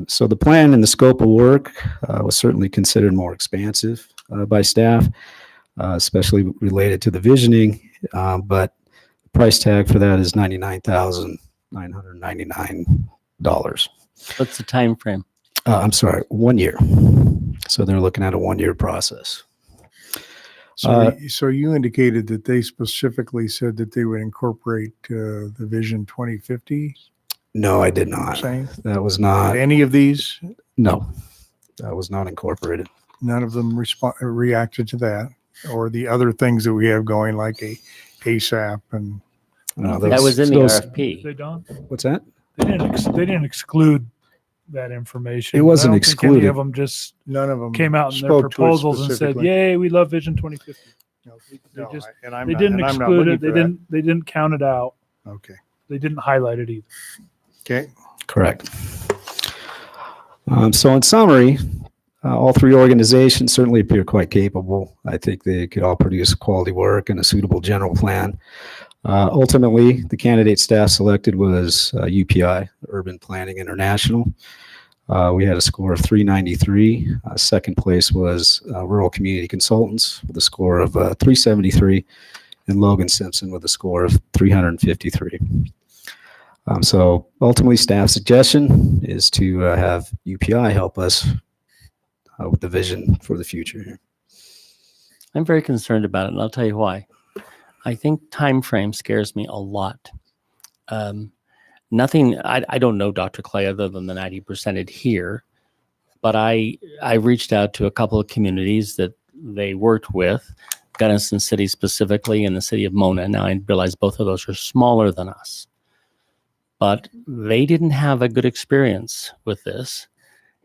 So the plan and the scope of work was certainly considered more expansive by staff, especially related to the visioning, but the price tag for that is $99,999. What's the time frame? I'm sorry, 1 year. So they're looking at a 1-year process. So you indicated that they specifically said that they would incorporate the Vision 2050. No, I did not. Saying That was not. any of these, No, that was not incorporated. none of them reacted to that, or the other things that we have going, like ASAP and No, That was in the those- RFP. They don't. What's that? They didn't exclude that information. It wasn't I don't think any excluded. of them just none of them came out in their spoke to it proposals and said, specifically. "Yay, we love Vision 2050." No, They no, just- and I'm They not- didn't and I'm not exclude looking it. They for that. didn't. They didn't count it out. Okay. They didn't highlight it either. Okay. Correct. So in summary, all 3 organizations certainly appear quite capable. I think they could all produce quality work and a suitable general plan. Ultimately, the candidate staff selected was UPI, Urban Planning International. We had a score of 393. Second place was Rural Community Consultants with a score of 373, and Logan Simpson with a score of 353. So ultimately, staff suggestion is to have UPI help us with the vision for the future here. I'm very concerned about it, and I'll tell you why. I think time frame scares me a lot. Nothing, I don't know Dr. Clay other than the 90 presented here, but I reached out to a couple of communities that they worked with, Gunnison City specifically, and the city of Mona. Now I realize both of those are smaller than us, but they didn't have a good experience with this.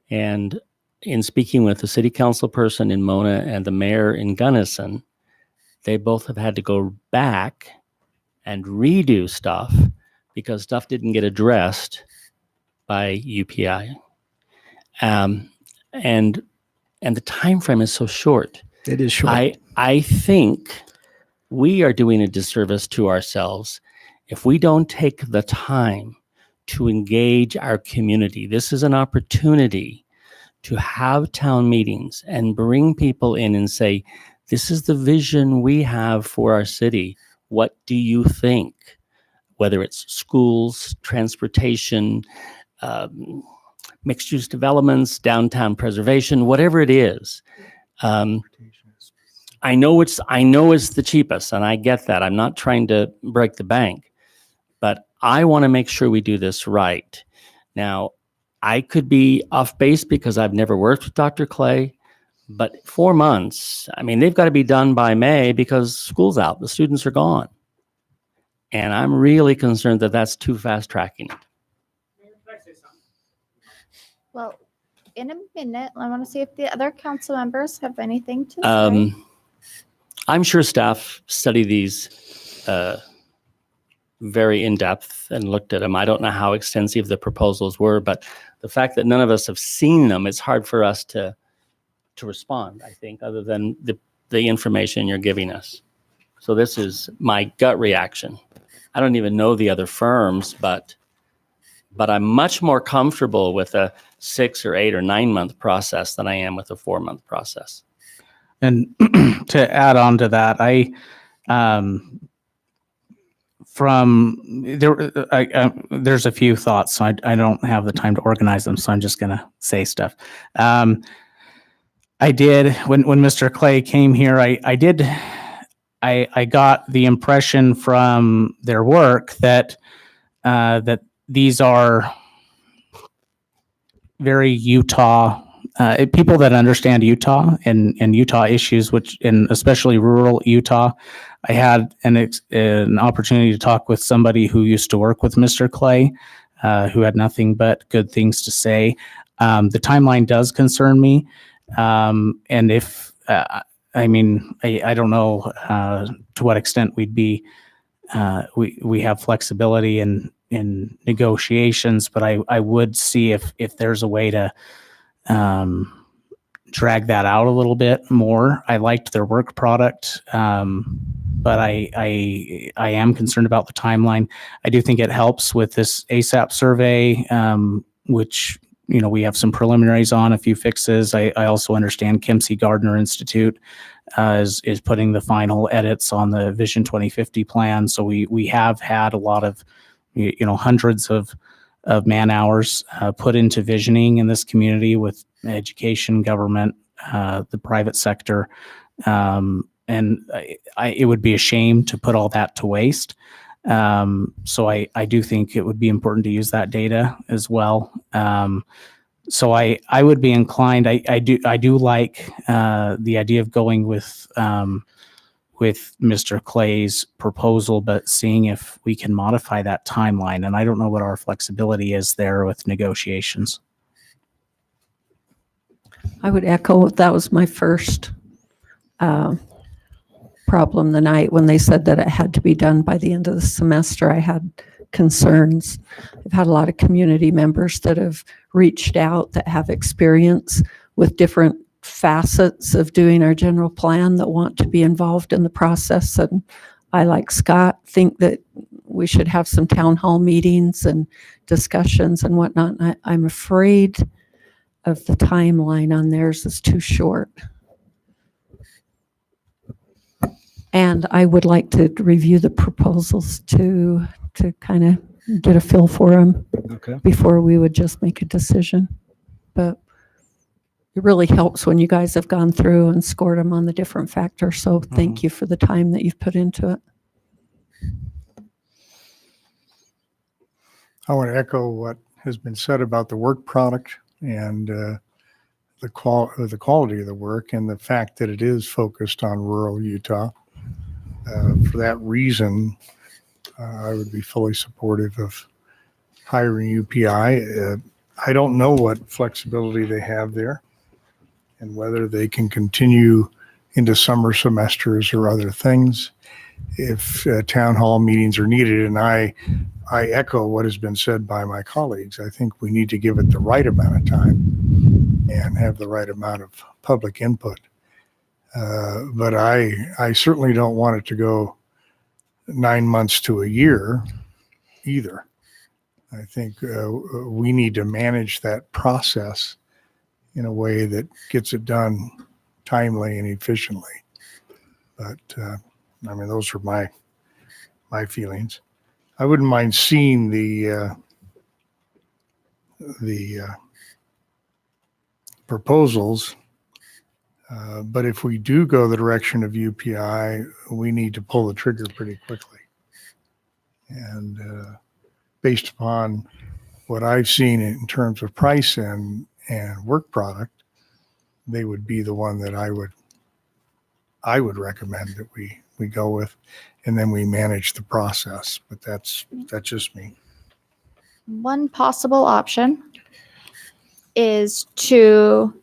And in speaking with the city council person in Mona and the mayor in Gunnison, they both have had to go back and redo stuff because stuff didn't get addressed by UPI. And the time frame is so short. It is short. I think we are doing a disservice to ourselves if we don't take the time to engage our community. This is an opportunity to have town meetings and bring people in and say, this is the vision we have for our city. What do you think? Whether it's schools, transportation, mixed-use developments, downtown preservation, whatever it is. I know it's the cheapest, and I get that. I'm not trying to break the bank, but I want to make sure we do this right. Now, I could be off base because I've never worked with Dr. Clay, but 4 months, I mean, they've got to be done by May because school's out, the students are gone. And I'm really concerned that that's too fast tracking it. Well, in a minute, I want to see if the other council members have anything to say. I'm sure staff study these very in depth and looked at them. I don't know how extensive the proposals were, but the fact that none of us have seen them, it's hard for us to respond, I think, other than the information you're giving us. So this is my gut reaction. I don't even know the other firms, but I'm much more comfortable with a 6 or 8 or 9 month process than I am with a 4-month process. And to add on to that, from there, there's a few thoughts. So I don't have the time to organize them, so I'm just gonna say stuff. I did when Mr. Clay came here. I got the impression from their work that that these are very Utah people that understand Utah and Utah issues, which and especially rural Utah. I had an opportunity to talk with somebody who used to work with Mr. Clay, who had nothing but good things to say. The timeline does concern me, and if I mean, I don't know to what extent we'd be we have flexibility in negotiations, but I would see if there's a way to drag that out a little bit more. I liked their work product, but I am concerned about the timeline. I do think it helps with this ASAP survey, which we have some preliminaries on, a few fixes. I also understand Kim C. Gardner Institute is putting the final edits on the Vision 2050 plan. So we have had a lot of hundreds of man hours put into visioning in this community with education, government, the private sector. And it would be a shame to put all that to waste. So I do think it would be important to use that data as well. So I would be inclined. I do like the idea of going with Mr. Clay's proposal, but seeing if we can modify that timeline. And I don't know what our flexibility is there with negotiations. I would echo that was my first problem the night when they said that it had to be done by the end of the semester. I had concerns. I've had a lot of community members that have reached out that have experience with different facets of doing our general plan that want to be involved in the process. And I, like Scott, think that we should have some town hall meetings and discussions and whatnot. I'm afraid of the timeline on theirs is too short. And I would like to review the proposals to kind of get a feel for them before we would just make a decision. But it really helps when you guys have gone through and scored them on the different factors. So thank you for the time that you've put into it. I want to echo what has been said about the work product and the quality of the work and the fact that it is focused on rural Utah. For that reason, I would be fully supportive of hiring UPI. I don't know what flexibility they have there and whether they can continue into summer semesters or other things if town hall meetings are needed. And I echo what has been said by my colleagues. I think we need to give it the right amount of time and have the right amount of public input. But I certainly don't want it to go 9 months to a year either. I think we need to manage that process in a way that gets it done timely and efficiently. But I mean, those are my feelings. I wouldn't mind seeing the proposals. But if we do go the direction of UPI, we need to pull the trigger pretty quickly. And based upon what I've seen in terms of price and work product, they would be the one that I would recommend that we go with, and then we manage the process. But that's just me. One possible option is to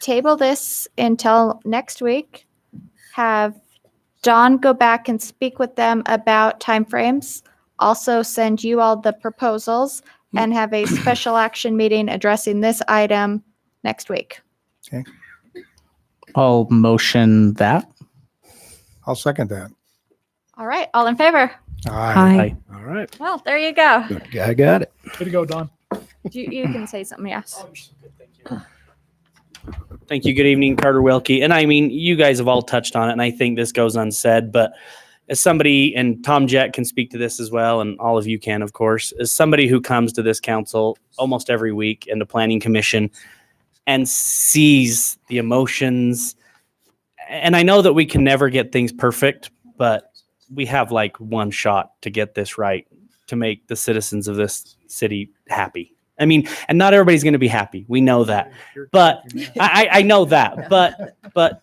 table this until next week, have Don go back and speak with them about timeframes, also send you all the proposals, and have a special action meeting addressing this item next week. Okay. I'll motion that. I'll second that. All right, all in favor? Aye. All right. Well, there you go. I got it. Way to go, Don. You can say something, yes. Thank you. Good evening, Carter Wilkie. And I mean, you guys have all touched on it, and I think this goes unsaid, but as somebody, and Tom Jett can speak to this as well, and all of you can, of course, as somebody who comes to this council almost every week and the planning commission and sees the emotions. And I know that we can never get things perfect, but we have like one shot to get this right, to make the citizens of this city happy. I mean, and not everybody's going to be happy. We know that, but I know that, but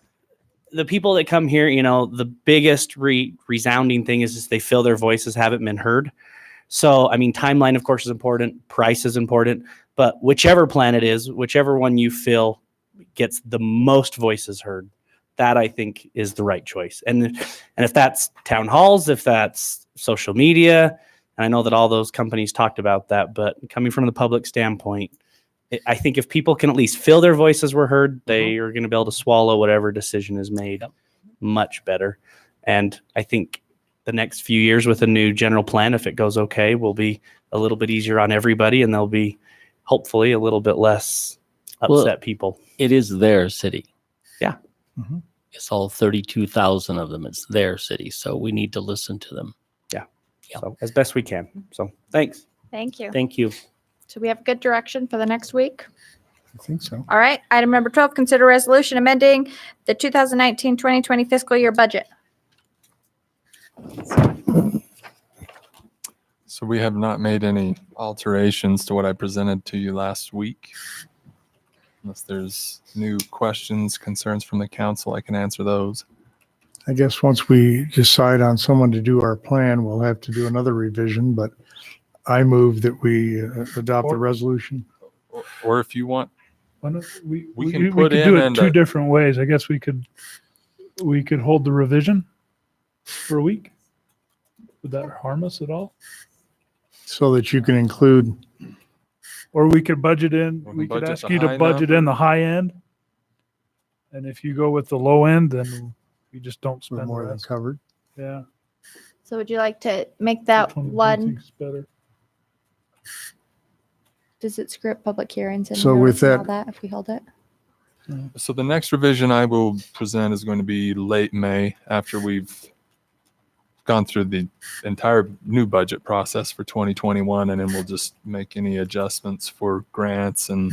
the people that come here, you know, the biggest resounding thing is just they feel their voices haven't been heard. So, I mean, timeline, of course, is important. Price is important. But whichever plan it is, whichever one you feel gets the most voices heard, that I think is the right choice. And if that's town halls, if that's social media, and I know that all those companies talked about that, but coming from the public standpoint, I think if people can at least feel their voices were heard, they are going to be able to swallow whatever decision is made much better. And I think the next few years with a new general plan, if it goes okay, will be a little bit easier on everybody, and there'll be hopefully a little bit less upset people. It is their city. Yeah. Mm-hmm. It's all 32,000 of them. It's their city. So we need to listen to them. Yeah. So as best we can. So thanks. Thank you. Thank you. So we have good direction for the next week. I think so. All right. Item number 12, consider resolution amending the 2019-2020 fiscal year budget. So we have not made any alterations to what I presented to you last week. Unless there's new questions, concerns from the council, I can answer those. I guess once we decide on someone to do our plan, we'll have to do another revision, but I move that we adopt the resolution. Or if you want, Why don't we we can could put do in it two different ways. I guess we could hold the revision for a week. Would that harm us at all? So that you can include, Or we could budget in, We we can could budget ask the you to high budget number. in the high end. And if you go with the low end, then we just don't we're spend the more than rest. covered. Yeah. So would you like to make that Which do you one? think's better? Does it script public hearings and So with notice and all that- that if we hold it? so the next revision I will present is going to be late May after we've gone through the entire new budget process for 2021, and then we'll just make any adjustments for grants and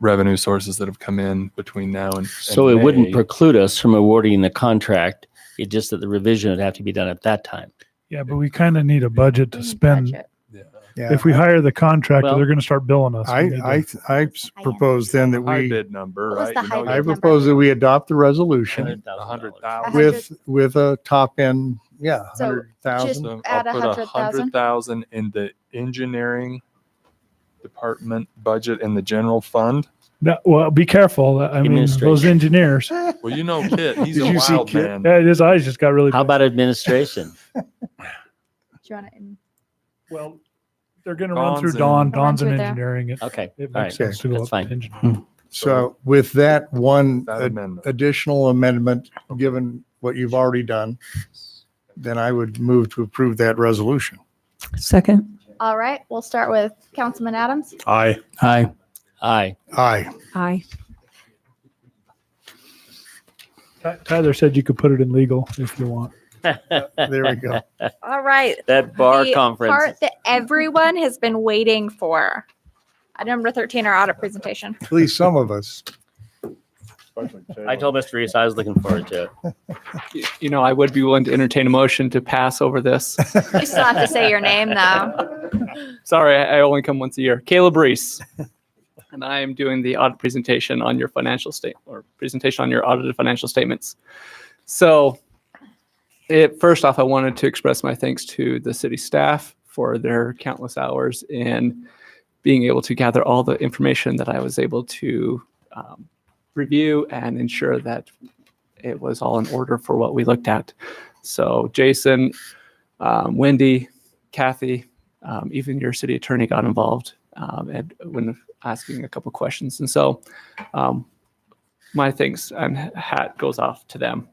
revenue sources that have come in between now and So it wouldn't May. preclude us from awarding the contract. It's just that the revision would have to be done at that time. Yeah, but we kind of need a budget to spend. Budget. Yeah. If we hire the contractor, Well, they're going to start billing us. We need to- I propose then that High we, bid number, What was right? the You high know, bid I number? propose that we adopt the resolution $100,000. with a top end, yeah, So 100,000. just So add I'll put 100,000. 100,000 in the engineering department budget in the general fund. No, well, be careful. I mean, those Administration. engineers. Well, you know, Kit, he's Did a you see wild Kit? man. Yeah, his eyes just got really. How about administration? Do you want it in? Well, they're going to run through Dawn's Dawn. in- Dawn's in Run through there. engineering. It Okay. it All makes right. sense to go That's up fine. to engineering. So with that one That amendment. additional amendment, given what you've already done, then I would move to approve that resolution. Second. All right. We'll start with Councilman Adams. Aye. Aye. Aye. Aye. Aye. Tyler said you could put it in legal if you want. There we go. All right. That bar The conference. part that everyone has been waiting for. Item number 13, our audit presentation. At least some of us. I told Mr. Reese I was looking forward to it. You know, I would be willing to entertain a motion to pass over this. You still have to say your name though. Sorry, I only come once a year. Caleb Reese. And I am doing the audit presentation on your financial presentation on your audited financial statements. So first off, I wanted to express my thanks to the city staff for their countless hours in being able to gather all the information that I was able to review and ensure that it was all in order for what we looked at. So Jason, Wendy, Kathy, even your city attorney got involved and when asking a couple questions. And so my thanks and hat goes off to them.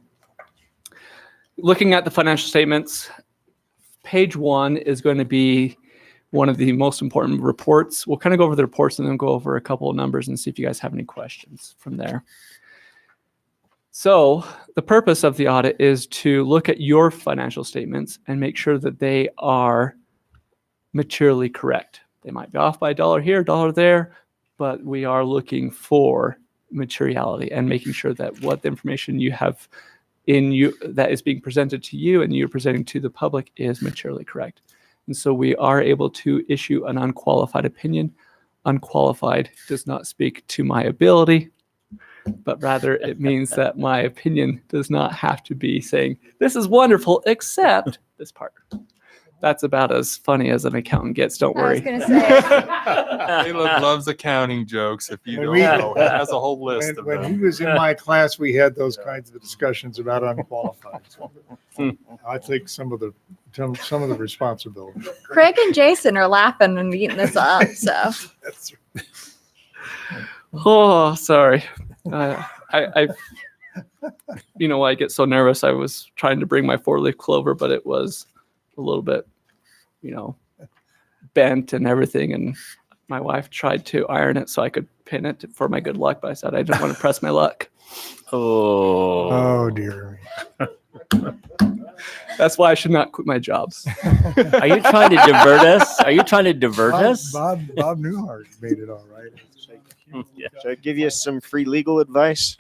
Looking at the financial statements, page 1 is going to be one of the most important reports. We'll kind of go over the reports and then go over a couple of numbers and see if you guys have any questions from there. So the purpose of the audit is to look at your financial statements and make sure that they are materially correct. They might be off by $1 here, $1 there, but we are looking for materiality and making sure that what the information you have in you that is being presented to you and you're presenting to the public is materially correct. And so we are able to issue an unqualified opinion. Unqualified does not speak to my ability, but rather it means that my opinion does not have to be saying, this is wonderful, except this part. That's about as funny as an accountant gets, don't I was worry. going to say. Caleb loves accounting jokes. If you When don't we- know, he has a whole list of When he them. was in my class, we had those kinds of discussions about unqualified. I take some of the responsibility. Craig and Jason are laughing and eating this up. So That's Oh, sorry. I you know why I get so nervous? I was trying to bring my 4-leaf clover, but it was a little bit, bent and everything. And my wife tried to iron it so I could pin it for my good luck, but I said I didn't want to press my luck. Oh dear. That's why I should not quit my jobs. Are you trying to divert us? Are you trying to divert us? Bob Newhart made it all right. Yeah. Should I give you some free legal advice?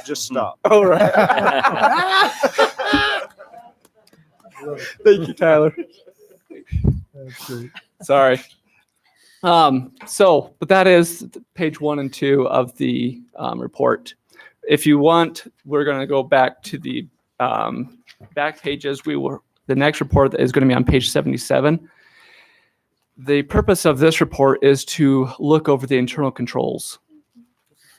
Just stop. All right. Thank you, Tyler. That's great. Sorry. But that is page 1 and 2 of the report. If you want, we're going to go back to the back pages. The next report is going to be on page 77. The purpose of this report is to look over the internal controls.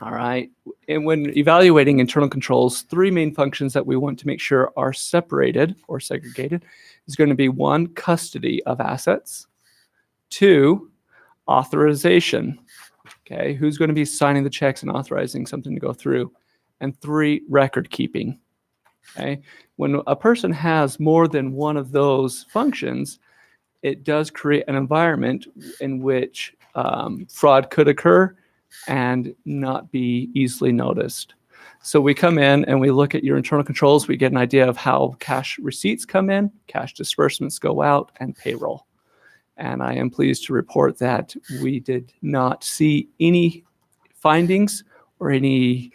All right. And when evaluating internal controls, 3 main functions that we want to make sure are separated or segregated is going to be 1, custody of assets, 2, authorization. Okay. Who's going to be signing the checks and authorizing something to go through? And 3, record keeping. Okay. When a person has more than one of those functions, it does create an environment in which fraud could occur and not be easily noticed. So we come in and we look at your internal controls. We get an idea of how cash receipts come in, cash disbursements go out, and payroll. And I am pleased to report that we did not see any findings or any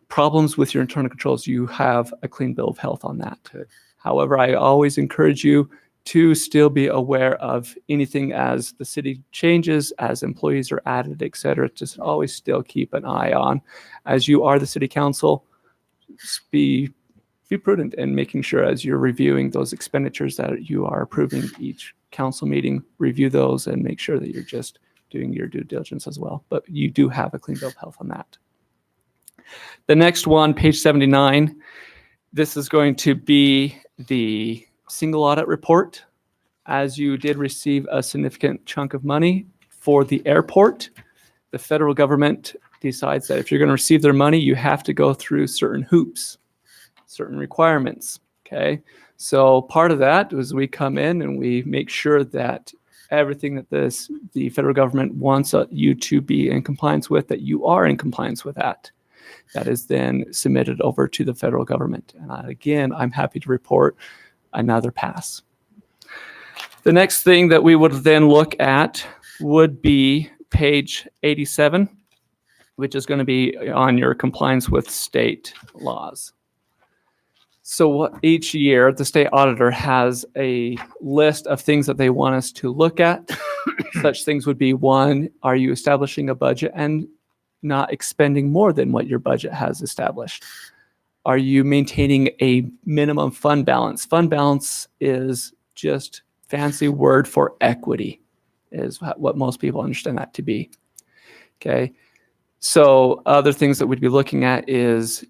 problems with your internal controls. You have a clean bill of health on that. However, I always encourage you to still be aware of anything as the city changes, as employees are added, et cetera. Just always still keep an eye on. As you are the city council, be prudent in making sure as you're reviewing those expenditures that you are approving each council meeting, review those and make sure that you're just doing your due diligence as well. But you do have a clean bill of health on that. The next one, page 79, this is going to be the single audit report. As you did receive a significant chunk of money for the airport, the federal government decides that if you're going to receive their money, you have to go through certain hoops, certain requirements. Okay. So part of that was we come in and we make sure that everything that the federal government wants you to be in compliance with, that you are in compliance with that. That is then submitted over to the federal government. And again, I'm happy to report another pass. The next thing that we would then look at would be page 87, which is going to be on your compliance with state laws. So each year, the state auditor has a list of things that they want us to look at. Such things would be 1, are you establishing a budget and not expending more than what your budget has established? Are you maintaining a minimum fund balance? Fund balance is just fancy word for equity, is what most people understand that to be. Okay. So other things that we'd be looking at is,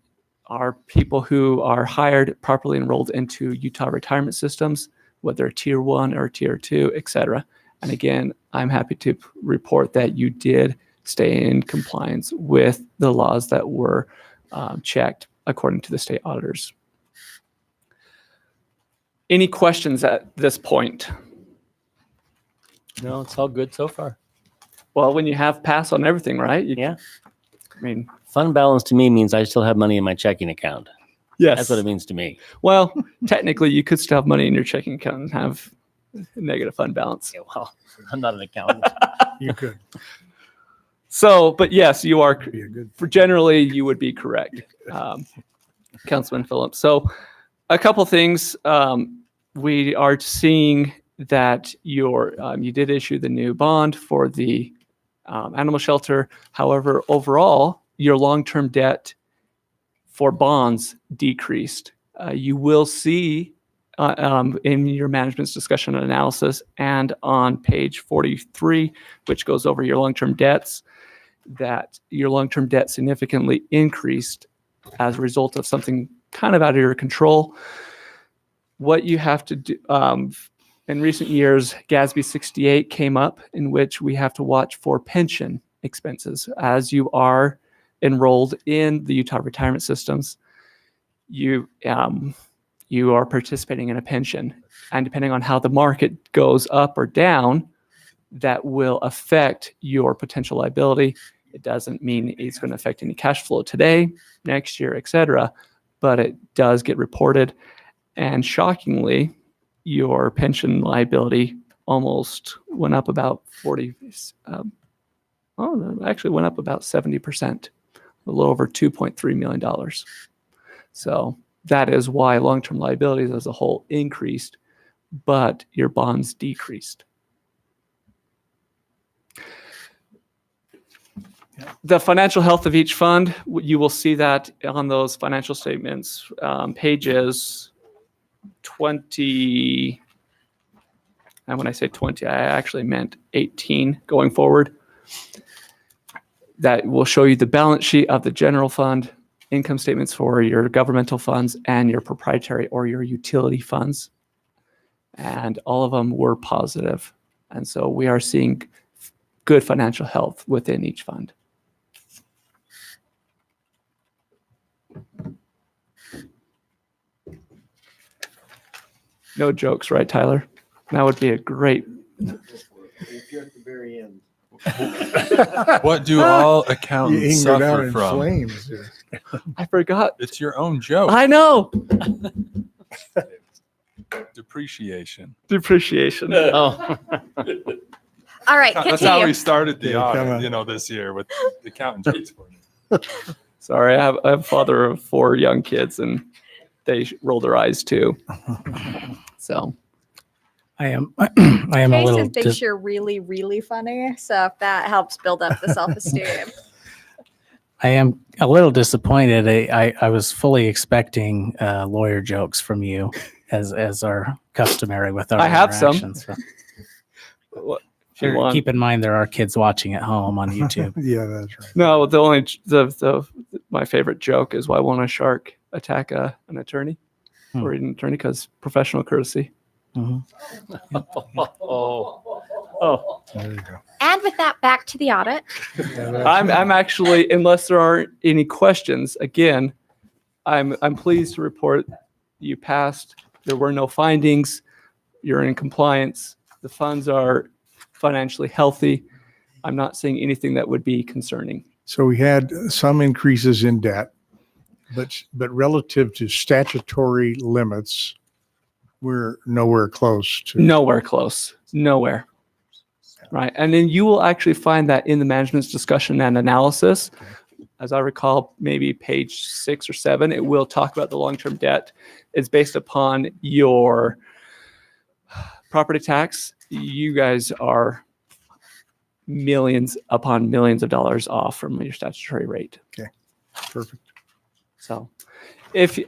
are people who are hired properly enrolled into Utah retirement systems, whether tier 1 or tier 2, et cetera. And again, I'm happy to report that you did stay in compliance with the laws that were checked according to the state auditors. Any questions at this point? No, it's all good so far. Well, when you have pass on everything, right? Yeah. I mean, Fund balance to me means I still have money in my checking account. Yes. That's what it means to me. Well, technically, you could still have money in your checking account and have a negative fund balance. Yeah, well, I'm not an accountant. You could. So, but yes, you are. Be a good. For generally, you would be correct, Councilman Phillips. So, a couple things. We are seeing that you did issue the new bond for the animal shelter. However, overall, your long-term debt for bonds decreased. You will see in your management's discussion and analysis and on page 43, which goes over your long-term debts, that your long-term debt significantly increased as a result of something kind of out of your control. What you have to do, in recent years, GASB 68 came up, in which we have to watch for pension expenses. As you are enrolled in the Utah retirement systems, you are participating in a pension. And depending on how the market goes up or down, that will affect your potential liability. It doesn't mean it's going to affect any cash flow today, next year, etc., but it does get reported. And shockingly, your pension liability almost went up about 40, actually went up about 70%, a little over $2.3 million. So that is why long-term liabilities as a whole increased, but your bonds decreased. The financial health of each fund, you will see that on those financial statements, pages 20, and when I say 20, I actually meant 18 going forward. That will show you the balance sheet of the general fund, income statements for your governmental funds, and your proprietary or your utility funds. And all of them were positive. And so we are seeing good financial health within each fund. No jokes, right, Tyler? That would be a great. If you're at the very end. What do all You accountants can go down suffer in from? flames here. I forgot. It's your own joke. I know. Depreciation. Depreciation. Oh, All right, That's how we continue. started the Yeah, come audit, on. this year with the accountant jokes for me. Sorry, I have a father of 4 young kids, and they roll their eyes too. So I am a little. Jason thinks you're really, really funny. So if that helps build up the self-esteem. I am a little disappointed. I was fully expecting lawyer jokes from you, as are customary with our I have some. interactions. So, what, if you want. keep in mind there are kids watching at home on YouTube. Yeah, that's right. No, my favorite joke is, why won't a shark attack an attorney or an attorney? Because professional courtesy. Mhm. oh. There you go. And with that, back to the audit. I'm actually, unless there aren't any questions, again, I'm pleased to report you passed. There were no findings. You're in compliance. The funds are financially healthy. I'm not seeing anything that would be concerning. So we had some increases in debt, but relative to statutory limits, we're nowhere close to. Nowhere close. Nowhere. Right. And then you will actually find that in the management's discussion and analysis. As I recall, maybe page 6 or 7, it will talk about the long-term debt. It's based upon your property tax. You guys are millions upon millions of dollars off from your statutory rate. Okay, perfect. So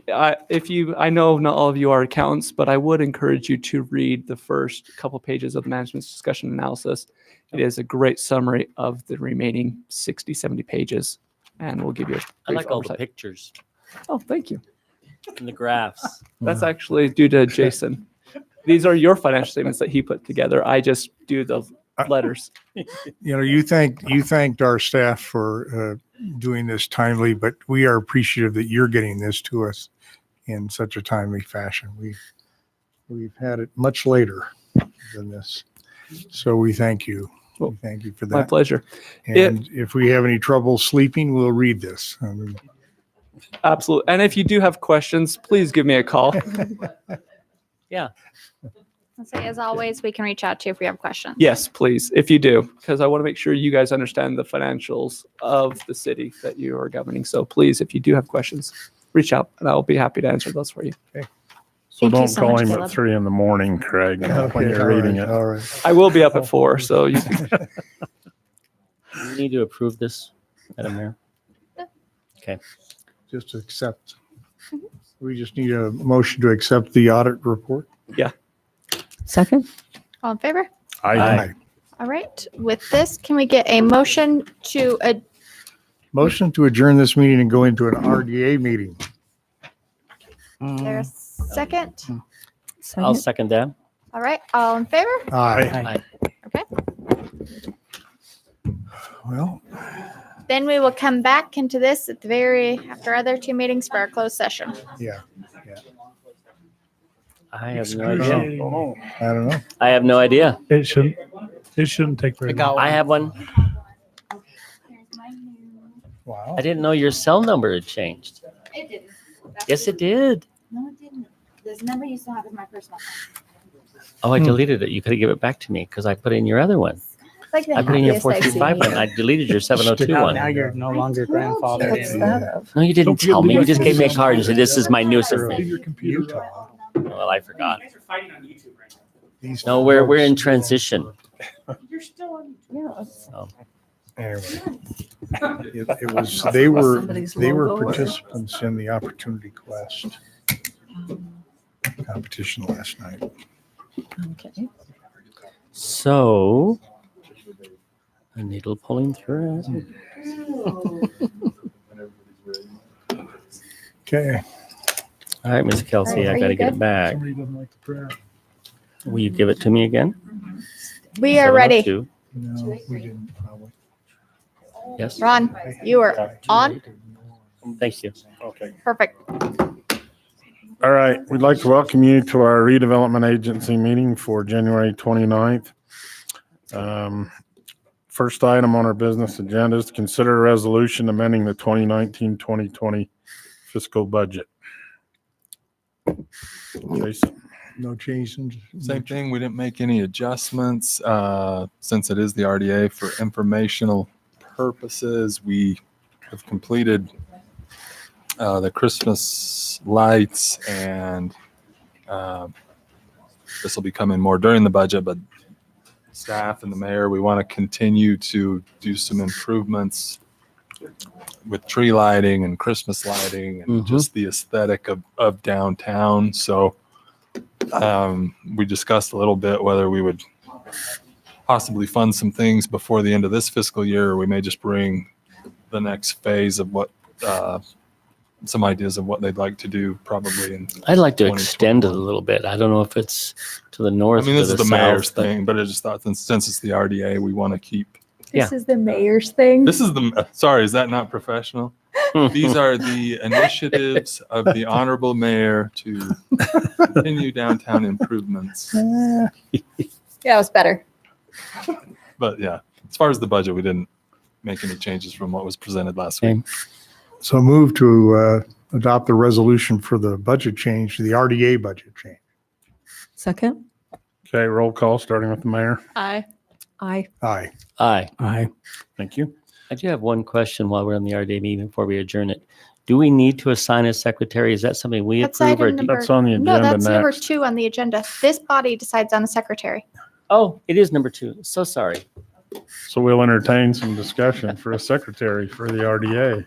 I know not all of you are accountants, but I would encourage you to read the first couple pages of the management's discussion analysis. It is a great summary of the remaining 60, 70 pages, and we'll give you a I brief like all the oversight. pictures Oh, thank you. and the graphs. That's actually due to Jason. These are your financial statements that he put together. I just do the letters. You thanked our staff for doing this timely, but we are appreciative that you're getting this to us in such a timely fashion. We've had it much later than this, so we thank you. Well, Thank you for My that. pleasure. And if we have any trouble sleeping, we'll read this. I mean, Absolutely. And if you do have questions, please give me a call. Yeah. I'll say, as always, we can reach out to you if we have questions. Yes, please, if you do, because I want to make sure you guys understand the financials of the city that you are governing. So please, if you do have questions, reach out and I'll be happy to answer those for you. So Thank you don't so call much, him Caleb. at 3 a.m, Craig, when okay, you're all reading right, it. all right. I will be up at 4, so you can. You need to approve this, Madam Mayor. Okay. Just accept. We just need a motion to accept the audit report. Second? All in favor? Aye. All right. With this, can we get a motion to Motion to adjourn this meeting and go into an RDA meeting. there a second? I'll second that. All right. All in favor? Aye. Okay. Well, Then we will come back into this at the after other 2 meetings for our closed session. yeah. I have no I idea. don't know. I have no idea. It shouldn't take very long. I have one. Wow. I didn't know your cell number had changed. It didn't. Yes, it did. No, it didn't. This number you still have is my personal. Oh, I deleted it. You could have given it back to me because I put in your other one. Like the I put in your happiest I've 435 seen one. I deleted your 702 one. Now you're no longer grandfathered What's in. that of? No, you didn't Don't you tell me. You leave just it? gave me a card and said, this is my newest. Leave your computer on. Well, I forgot. These No, we're in folks- transition. Yeah. So, Anyway, it was, they were Somebody's they were logo or- participants in the Opportunity Quest competition last night. Okay. so a needle pulling through. Okay. All right, Miss Kelsey, Are I got to you get good? it back. Somebody doesn't like the prayer. Will you give it to me again? We are ready. 702. No, we didn't probably. Yes. Ron, you are on. Thank you. Okay. Perfect. All right. We'd like to welcome you to our redevelopment agency meeting for January 29th. First item on our business agenda is to consider a resolution amending the 2019-2020 fiscal budget. Jason. No change. Same thing. We didn't make any adjustments since it is the RDA for informational purposes. We have completed the Christmas lights, and this will be coming more during the budget, but staff and the mayor, we want to continue to do some improvements with tree lighting and Christmas lighting and just the aesthetic of downtown. So we discussed a little bit whether we would possibly fund some things before the end of this fiscal year, or we may just bring the next phase of what some ideas of what they'd like to do probably in. I'd like to extend it a little bit. I don't know if it's to the north I mean, or this the is the mayor's south, but thing, but I just thought since it's the RDA, we want to keep. This is the mayor's thing. This is the, sorry, is that not professional? These are the initiatives of the honorable mayor to continue downtown improvements. Yeah, it was better. But yeah, as far as the budget, we didn't make any changes from what was presented last week. So move to adopt the resolution for the budget change, the RDA budget change. Second? Okay, roll call, starting with the mayor. Aye. Aye. Aye. Aye. Aye. Thank you. I do have one question while we're on the RDA meeting before we adjourn it. Do we need to assign a secretary? Is that something we That's approve? Or item number. That's on the No, agenda that's number next. 2 on the agenda. This body decides on a secretary. Oh, it is number 2. So sorry. So we'll entertain some discussion for a secretary for the RDA.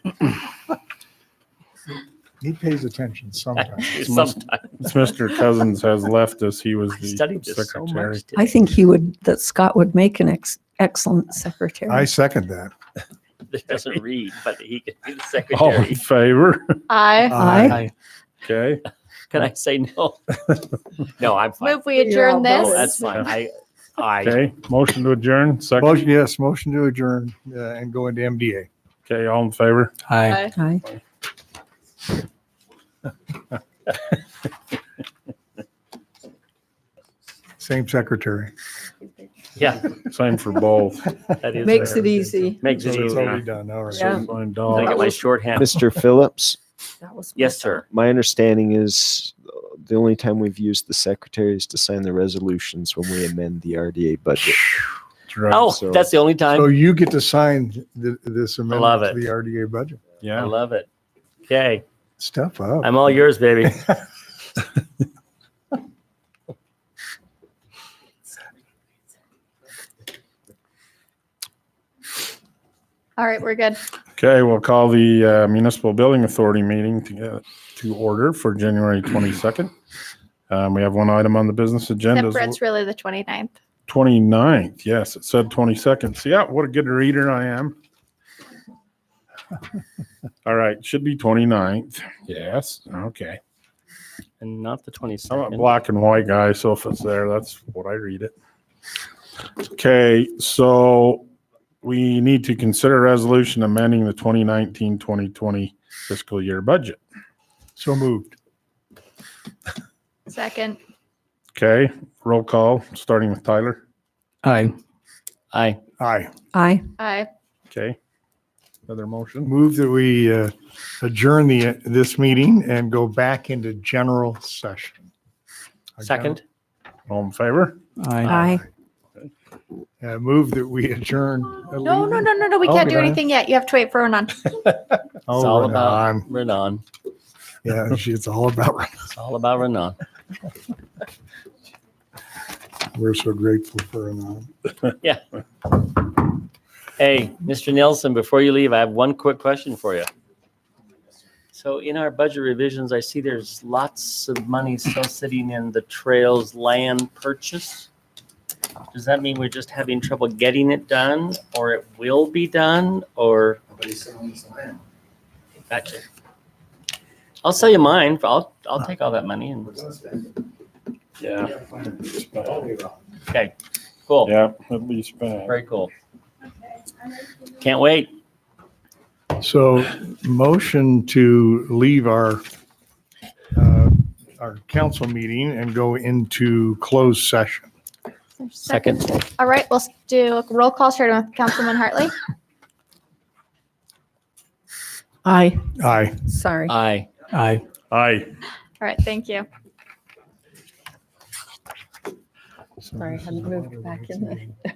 He pays attention sometimes. Sometimes. Mr. Cousins has left us. He was I the studied this so secretary. much I today. think that Scott would make an excellent secretary. I second that. That doesn't read, but he can be the All secretary. in favor? Aye. Aye. Okay. Can I say no? No, I'm fine. Move we adjourn No, this. that's fine. I Okay. Motion to adjourn. Second. Motion, yes, motion to adjourn and go into MDA. Okay. All in favor? Aye. Aye. Aye. Same secretary. Yeah, Sign for both. that is. Makes fair. it easy. Makes So it it's easy. already done. All right. Yeah. Sign Can I get dog. my shorthand? Mr. Phillips, That was Yes, sir. my understanding is the only time we've used the secretary is to sign the resolutions when we amend the RDA budget. That's right. Oh, So- that's the only time. So you get to sign this love amendment to it. the RDA budget. I Yeah. love it. Okay, Step up. I'm all yours, baby. All right, we're good. Okay, we'll call the Municipal Building Authority meeting to order for January 22nd. We have one item on the business agenda. Except for it's really the 29th. 29th. Yes, it said 22nd. So yeah, what a good reader I am. All right, should be 29th. Yes, okay. And not the I'm a 22nd. black and white guy, so if it's there, that's what I read it. Okay, so we need to consider resolution amending the 2019-2020 fiscal year budget. So moved. Second. Okay, roll call, starting with Tyler. Aye. Aye. Aye. Aye. Aye. Okay. Other motion? Move that we adjourn this meeting and go back into general session. Second. All in favor? Aye. Move that we adjourn. No. We Oh, can't do we don't anything yet. You have to wait for Ronan. It's Oh, all Renan. about Renan. Yeah, it's all about Renan. It's all about Renan. We're so grateful for Renan. Yeah. Hey, Mr. Nelson, before you leave, I have one quick question for you. So in our budget revisions, I see there's lots of money still sitting in the trails land purchase. Does that mean we're just having trouble getting it done, or it will be done, or? Gotcha. I'll sell you mine. I'll take all that money and. Yeah. Okay, cool. Yeah, at least bad. Very cool. Can't wait. So motion to leave our council meeting and go into closed session. Second. All right, we'll do a roll call starting with Councilman Hartley. Aye. Aye. Sorry. Aye. Aye. Aye. All right, thank you. Sorry, I hadn't moved back in the